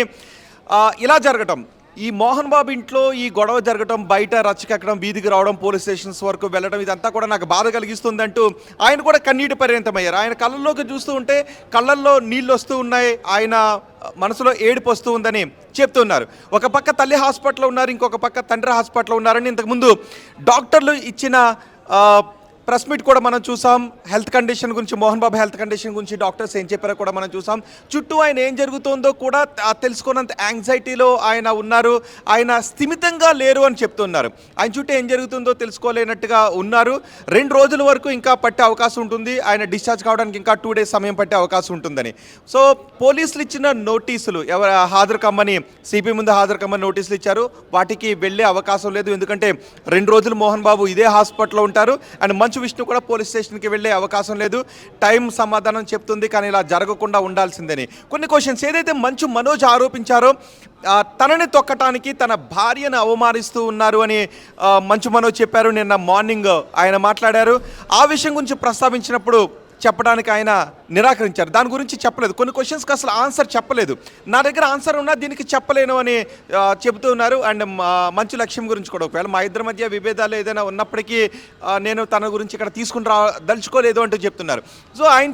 [SPEAKER 9] ఇలా జరగటం, ఈ మోహన్ బాబు ఇంట్లో ఈ గొడవ జరగటం, బయట రచ్చకెక్కడం, వీధికి రావడం, పోలీస్ స్టేషన్స్ వరకు వెళ్ళడం, ఇదంతా కూడా నాకు బాధ కలిగిస్తుందంటూ ఆయన కూడా కన్నీటి పర్యంతమయ్యారు. ఆయన కళ్ళల్లోకి చూస్తూ ఉంటే కళ్ళల్లో నీళ్ళు వస్తూ ఉన్నాయి, ఆయన మనసులో ఏడుపు వస్తూ ఉందని చెప్తున్నారు. ఒక పక్క తల్లి హాస్పిటల్లో ఉన్నారు, ఇంకొక పక్క తండ్రి హాస్పిటల్లో ఉన్నారని ఇంతకుముందు డాక్టర్లు ఇచ్చిన ప్రెస్ మీట్ కూడా మనం చూసాం. హెల్త్ కండిషన్ గురించి, మోహన్ బాబు హెల్త్ కండిషన్ గురించి డాక్టర్స్ ఏం చెప్పారో కూడా మనం చూసాం. చుట్టూ ఆయన ఏం జరుగుతుందో కూడా తెలుసుకున్నంత యాంగ్జైటీలో ఆయన ఉన్నారు, ఆయన స్థిమితంగా లేరు అని చెప్తున్నారు. ఆయన చుట్టూ ఏం జరుగుతుందో తెలుసుకోలేనట్టుగా ఉన్నారు. 2 రోజుల వరకు ఇంకా పట్టే అవకాశం ఉంటుంది, ఆయన డిశ్చార్జ్ కావడానికి ఇంకా 2 days సమయం పట్టే అవకాశం ఉంటుందని. సో పోలీసులు ఇచ్చిన నోటీసులు, ఎవరు హాజరు కమ్మని, సిపి ముందు హాజరు కమ్మని నోటీసులు ఇచ్చారు, వాటికి వెళ్ళే అవకాశం లేదు. ఎందుకంటే 2 రోజులు మోహన్ బాబు ఇదే హాస్పిటల్లో ఉంటారు. అండ్ మంచు విష్ణు కూడా పోలీస్ స్టేషన్కి వెళ్ళే అవకాశం లేదు. టైం సమాధానం చెప్తుంది, కానీ ఇలా జరగకుండా ఉండాల్సిందని కొన్ని క్వశ్చన్స్ ఏదైతే మంచు మనోజ్ ఆరోపించారో, తనని తొక్కటానికి తన భార్యను అవమానిస్తూ ఉన్నారు అని మంచు మనోజ్ చెప్పారు. నిన్న మార్నింగ్ ఆయన మాట్లాడారు. ఆ విషయం గురించి ప్రస్తావించినప్పుడు చెప్పడానికి ఆయన నిరాకరించారు. దాని గురించి చెప్పలేదు. కొన్ని క్వశ్చన్స్కి అసలు ఆన్సర్ చెప్పలేదు. నా దగ్గర ఆన్సర్ ఉన్నా దీనికి చెప్పలేను అని చెబుతూ ఉన్నారు. అండ్ మంచు లక్ష్యం గురించి కూడా, ఒకవేళ మా ఇద్దరి మధ్య విభేదాలు ఏదైనా ఉన్నప్పటికీ నేను తన గురించి ఇక్కడ తీసుకుని దలుచుకోలేదు అంటూ చెప్తున్నారు. సో ఆయన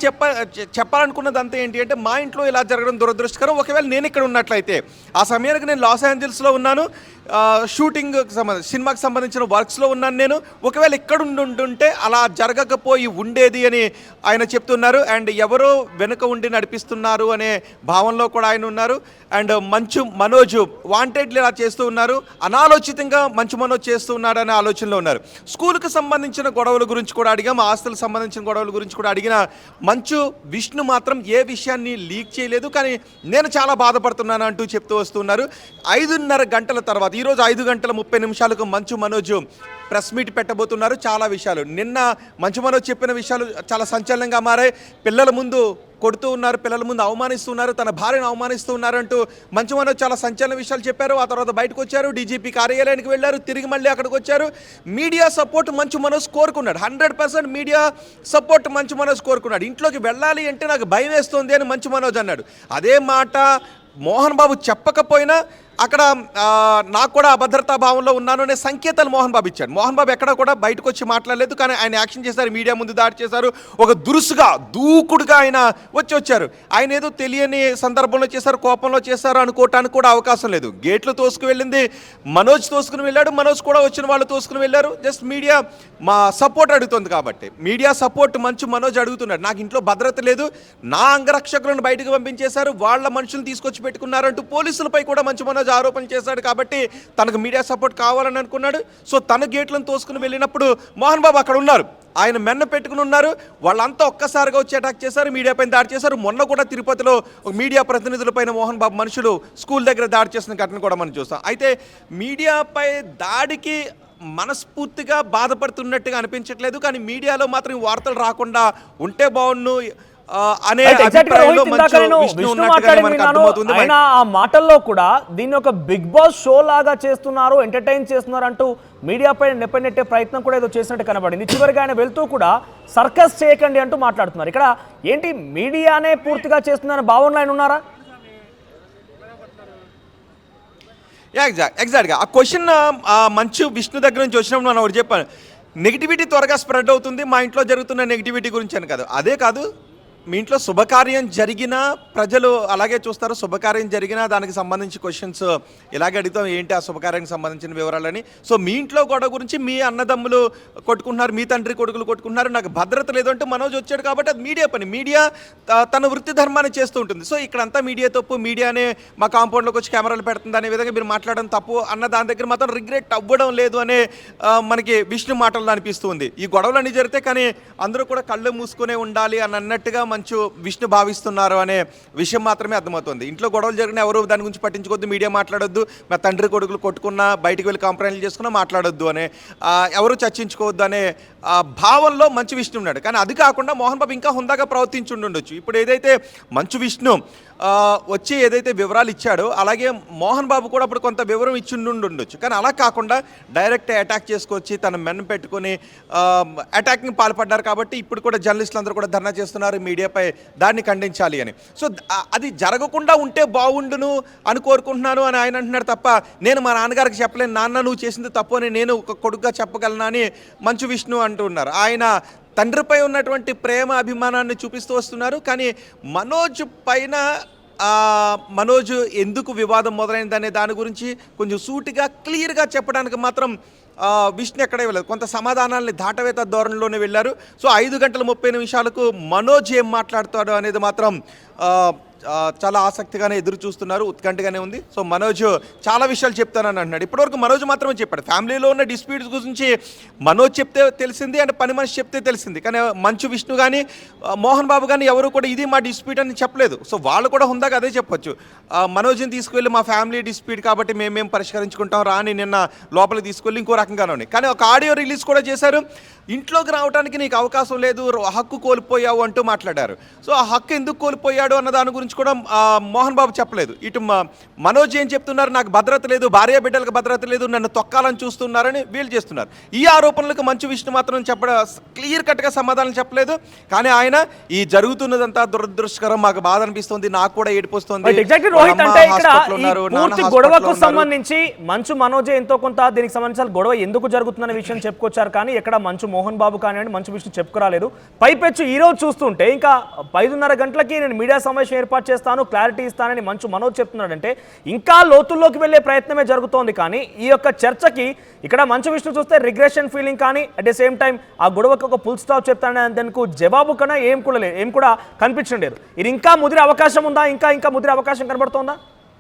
[SPEAKER 9] చెప్పాలనుకున్నది అంతా ఏంటి అంటే, మా ఇంట్లో ఇలా జరగడం దురదృష్టకరం. ఒకవేళ నేను ఇక్కడ ఉన్నట్లయితే, ఆ సమయానికి నేను లాస్ ఏంజల్స్లో ఉన్నాను, షూటింగ్ సినిమాకి సంబంధించిన వర్క్స్లో ఉన్నాను నేను, ఒకవేళ ఇక్కడ ఉండుంటే అలా జరగకపోయి ఉండేది అని ఆయన చెప్తున్నారు. అండ్ ఎవరో వెనుక ఉండి నడిపిస్తున్నారు అనే భావనలో కూడా ఆయన ఉన్నారు. అండ్ మంచు మనోజ్ వాంటెడ్లీ ఇలా చేస్తూ ఉన్నారు, అనాలోచితంగా మంచు మనోజ్ చేస్తూ ఉన్నాడు అనే ఆలోచనలో ఉన్నారు. స్కూల్కి సంబంధించిన గొడవల గురించి కూడా అడిగాం, ఆస్తులకు సంబంధించిన గొడవల గురించి కూడా అడిగిన మంచు విష్ణు మాత్రం ఏ విషయాన్ని లీక్ చేయలేదు. కానీ నేను చాలా బాధపడుతున్నాను అంటూ చెప్తూ వస్తున్నారు. 5:30 గంటల తర్వాత, ఈరోజు 5:30 మంచు మనోజ్ ప్రెస్ మీట్ పెట్టబోతున్నారు. చాలా విషయాలు నిన్న మంచు మనోజ్ చెప్పిన విషయాలు చాలా సంచలనంగా మారాయి. పిల్లల ముందు కొడుతూ ఉన్నారు, పిల్లల ముందు అవమానిస్తున్నారు, తన భార్యను అవమానిస్తూ ఉన్నారంటూ మంచు మనోజ్ చాలా సంచలన విషయాలు చెప్పారు. ఆ తర్వాత బయటకు వచ్చారు, డీజీపీ కార్యాలయానికి వెళ్ళారు, తిరిగి మళ్ళీ అక్కడికి వచ్చారు. మీడియా సపోర్ట్ మంచు మనోజ్ కోరుకున్నాడు, 100% మీడియా సపోర్ట్ మంచు మనోజ్ కోరుకున్నాడు. ఇంట్లోకి వెళ్ళాలి అంటే నాకు భయం వేస్తుంది అని మంచు మనోజ్ అన్నాడు. అదే మాట మోహన్ బాబు చెప్పకపోయినా అక్కడ నాకు కూడా అభద్రతా భావంలో ఉన్నాను అనే సంకేతాలు మోహన్ బాబు ఇచ్చాడు. మోహన్ బాబు ఎక్కడ కూడా బయటకు వచ్చి మాట్లాడలేదు, కానీ ఆయన యాక్షన్ చేశారు, మీడియా ముందు దాడి చేశారు, ఒక దురుసుగా దూకుడుగా ఆయన వచ్చారు. ఆయన ఏదో తెలియని సందర్భంలో చేశారు, కోపంలో చేశారు అనుకోవటానికి కూడా అవకాశం లేదు. గేట్లు తోసుకు వెళ్ళింది మనోజ్, తోసుకుని వెళ్ళాడు, మనోజ్ కూడా వచ్చిన వాళ్ళు తోసుకుని వెళ్ళారు. జస్ట్ మీడియా మా సపోర్ట్ అడుగుతుంది కాబట్టి, మీడియా సపోర్ట్ మంచు మనోజ్ అడుగుతున్నాడు. నాకు ఇంట్లో భద్రత లేదు, నా అంగరక్షకులను బయటకు పంపించేశారు, వాళ్ళ మనుషులను తీసుకొచ్చి పెట్టుకున్నారంటూ పోలీసులపై కూడా మంచు మనోజ్ ఆరోపణ చేశాడు. కాబట్టి తనకు మీడియా సపోర్ట్ కావాలని అనుకున్నాడు. సో తన గేట్లను తోసుకుని వెళ్ళినప్పుడు మోహన్ బాబు అక్కడ ఉన్నారు, ఆయన మెన్న పెట్టుకుని ఉన్నారు. వాళ్ళంతా ఒక్కసారిగా వచ్చి అటాక్ చేశారు, మీడియాపై దాడి చేశారు. మొన్న కూడా తిరుపతిలో మీడియా ప్రతినిధులపైన మోహన్ బాబు మనుషులు స్కూల్ దగ్గర దాడి చేసిన ఘటన కూడా మనం చూస్తాం. అయితే మీడియాపై దాడికి మనస్ఫూర్తిగా బాధపడుతున్నట్టుగా అనిపించట్లేదు, కానీ మీడియాలో మాత్రం ఈ వార్తలు రాకుండా ఉంటే బాగుండు అనే అభిప్రాయంలో విష్ణు ఉన్నట్టుగానే మనకు అర్థమవుతుంది.
[SPEAKER 8] ఆయన ఆ మాటల్లో కూడా దీన్ని ఒక బిగ్ బాస్ షో లాగా చేస్తున్నారు, ఎంటర్టైన్ చేస్తున్నారు అంటూ మీడియాపై నెప్పనెట్టే ప్రయత్నం కూడా ఏదో చేసినట్టు కనబడింది. చివరికి ఆయన వెళ్తూ కూడా సర్కస్ చేయకండి అంటూ మాట్లాడుతున్నారు. ఇక్కడ ఏంటి, మీడియానే పూర్తిగా చేస్తుందని భావనలో ఆయన ఉన్నారా?
[SPEAKER 9] ఎగ్జాక్ట్గా ఆ క్వశ్చన్ మంచు విష్ణు దగ్గర నుంచి వచ్చినప్పుడు మనం ఒకటి చెప్పాను, నెగిటివిటీ త్వరగా స్ప్రెడ్ అవుతుంది, మా ఇంట్లో జరుగుతున్న నెగిటివిటీ గురించి అని కాదు. అదే కాదు, మీ ఇంట్లో శుభకార్యం జరిగినా ప్రజలు అలాగే చూస్తారు, శుభకార్యం జరిగినా దానికి సంబంధించి క్వశ్చన్స్ ఇలాగే అడుగుతాం, ఏంటి ఆ శుభకార్యానికి సంబంధించిన వివరాలని. సో మీ ఇంట్లో గొడవ గురించి మీ అన్నదమ్ములు కొట్టుకుంటున్నారు, మీ తండ్రి కొడుకులు కొట్టుకుంటున్నారు, నాకు భద్రత లేదు అంటే మనోజ్ వచ్చాడు కాబట్టి అది మీడియా పని, మీడియా తన వృత్తి ధర్మాన్ని చేస్తూ ఉంటుంది. సో ఇక్కడంతా మీడియా తప్పు, మీడియానే మా కాంపౌండ్లోకి వచ్చి కెమెరాలు పెడుతుంది అనే విధంగా మీరు మాట్లాడడం తప్పు అన్న దాని దగ్గర మాత్రం రిగ్రెట్ అవ్వడం లేదు అనే మనకి విష్ణు మాటలు అనిపిస్తుంది. ఈ గొడవలు అన్నీ జరిగితే కానీ అందరూ కూడా కళ్ళు మూసుకునే ఉండాలి అని అన్నట్టుగా మంచు విష్ణు భావిస్తున్నారు అనే విషయం మాత్రమే అర్థమవుతుంది. ఇంట్లో గొడవలు జరిగినా ఎవరు దాని గురించి పట్టించుకోవద్దు, మీడియా మాట్లాడొద్దు, మా తండ్రి కొడుకులు కొట్టుకున్నా బయటికి వెళ్ళి కంప్లైంట్లు చేసుకున్నా మాట్లాడొద్దు అనే, ఎవరు చర్చించుకోవద్దు అనే భావంలో మంచు విష్ణు ఉన్నాడు. కానీ అది కాకుండా మోహన్ బాబు ఇంకా హుందాగా ప్రవర్తించి ఉండొచ్చు. ఇప్పుడు ఏదైతే మంచు విష్ణు వచ్చి ఏదైతే వివరాలు ఇచ్చాడో అలాగే మోహన్ బాబు కూడా అప్పుడు కొంత వివరం ఇచ్చి ఉండొచ్చు. కానీ అలా కాకుండా డైరెక్ట్ అటాక్ చేసుకొచ్చి తన మెన్ పెట్టుకొని అటాక్ని పాల్పడ్డారు. కాబట్టి ఇప్పుడు కూడా జర్నలిస్టులు అందరూ కూడా ధర్నా చేస్తున్నారు మీడియాపై, దాన్ని ఖండించాలి అని. సో అది జరగకుండా ఉంటే బాగుండును అని కోరుకుంటున్నాను అని ఆయన అంటున్నాడు తప్ప, నేను మా నాన్నగారికి చెప్పలేను, నాన్న నువ్వు చేసింది తప్పు అని నేను ఒక కొడుకుగా చెప్పగలను అని మంచు విష్ణు అంటున్నారు. ఆయన తండ్రిపై ఉన్నటువంటి ప్రేమ అభిమానాన్ని చూపిస్తూ వస్తున్నారు. కానీ మనోజ్ పైన మనోజ్ ఎందుకు వివాదం మొదలైందనే దాని గురించి కొంచెం సూటిగా క్లియర్గా చెప్పడానికి మాత్రం విష్ణు ఎక్కడే వెళ్ళదు, కొంత సమాధానాల్ని దాటవేత ధోరణిలోనే వెళ్ళారు. సో 5:30 మనోజ్ ఏం మాట్లాడతాడు అనేది మాత్రం చాలా ఆసక్తిగానే ఎదురు చూస్తున్నారు, ఉత్కంఠగానే ఉంది. సో మనోజ్ చాలా విషయాలు చెప్తానని అంటున్నాడు. ఇప్పటివరకు మనోజ్ మాత్రమే చెప్పాడు. ఫ్యామిలీలో ఉన్న డిస్ప్యూట్స్ గురించి మనోజ్ చెప్తే తెలిసింది అండ్ పని మనిషి చెప్తే తెలిసింది. కానీ మంచు విష్ణు కానీ మోహన్ బాబు కానీ ఎవరు కూడా ఇది మా డిస్ప్యూట్ అని చెప్పలేదు. సో వాళ్ళు కూడా ఉందాక అదే చెప్పొచ్చు, మనోజ్ని తీసుకువెళ్ళి మా ఫ్యామిలీ డిస్ప్యూట్ కాబట్టి మేమేం పరిష్కరించుకుంటాం రాని నిన్న లోపలికి తీసుకెళ్ళి ఇంకో రకంగానే ఉంది. కానీ ఒక ఆడియో రిలీజ్ కూడా చేశారు, ఇంట్లోకి రావడానికి నీకు అవకాశం లేదు, హక్కు కోల్పోయావు అంటూ మాట్లాడారు. సో ఆ హక్కు ఎందుకు కోల్పోయాడు అన్న దాని గురించి కూడా మోహన్ బాబు చెప్పలేదు. ఇటు మనోజ్ ఏం చెప్తున్నారు, నాకు భద్రత లేదు, భార్య బిడ్డలకు భద్రత లేదు, నన్ను తొక్కాలని చూస్తున్నారని వీళ్ళు చేస్తున్నారు. ఈ ఆరోపణలకు మంచు విష్ణు మాత్రం క్లియర్ కట్గా సమాధానం చెప్పలేదు. కానీ ఆయన ఈ జరుగుతున్నదంతా దురదృష్టకరం, మాకు బాధ అనిపిస్తుంది, నాకు కూడా ఏడిపోతుంది.
[SPEAKER 8] గొడవకు సంబంధించి మంచు మనోజ్ ఎంతో కొంత దీనికి సంబంధించిన గొడవ ఎందుకు జరుగుతుందనే విషయం చెప్పుకొచ్చారు. కానీ ఎక్కడ మంచు మోహన్ బాబు కానివ్వండి మంచు విష్ణు చెప్పుకురాలేదు. పైపెచ్చు ఈ రోజు చూస్తుంటే ఇంకా 5:30 గంటలకి నేను మీడియా సమావేశం ఏర్పాటు చేస్తాను, క్లారిటీ ఇస్తానని మంచు మనోజ్ చెప్తున్నాడంటే ఇంకా లోతుల్లోకి వెళ్ళే ప్రయత్నమే జరుగుతోంది. కానీ ఈ యొక్క చర్చకి ఇక్కడ మంచు విష్ణు చూస్తే రిగ్రెషన్ ఫీలింగ్ కానీ అట్ ద సేమ్ టైం ఆ గొడవకి ఒక ఫుల్ స్టాప్ చెప్తానని దానికి జవాబు కన్నా ఏం కూడా కనిపించడం లేదు. ఇది ఇంకా ముదిరే అవకాశం ఉందా, ఇంకా ముదిరే అవకాశం కనబడుతోందా?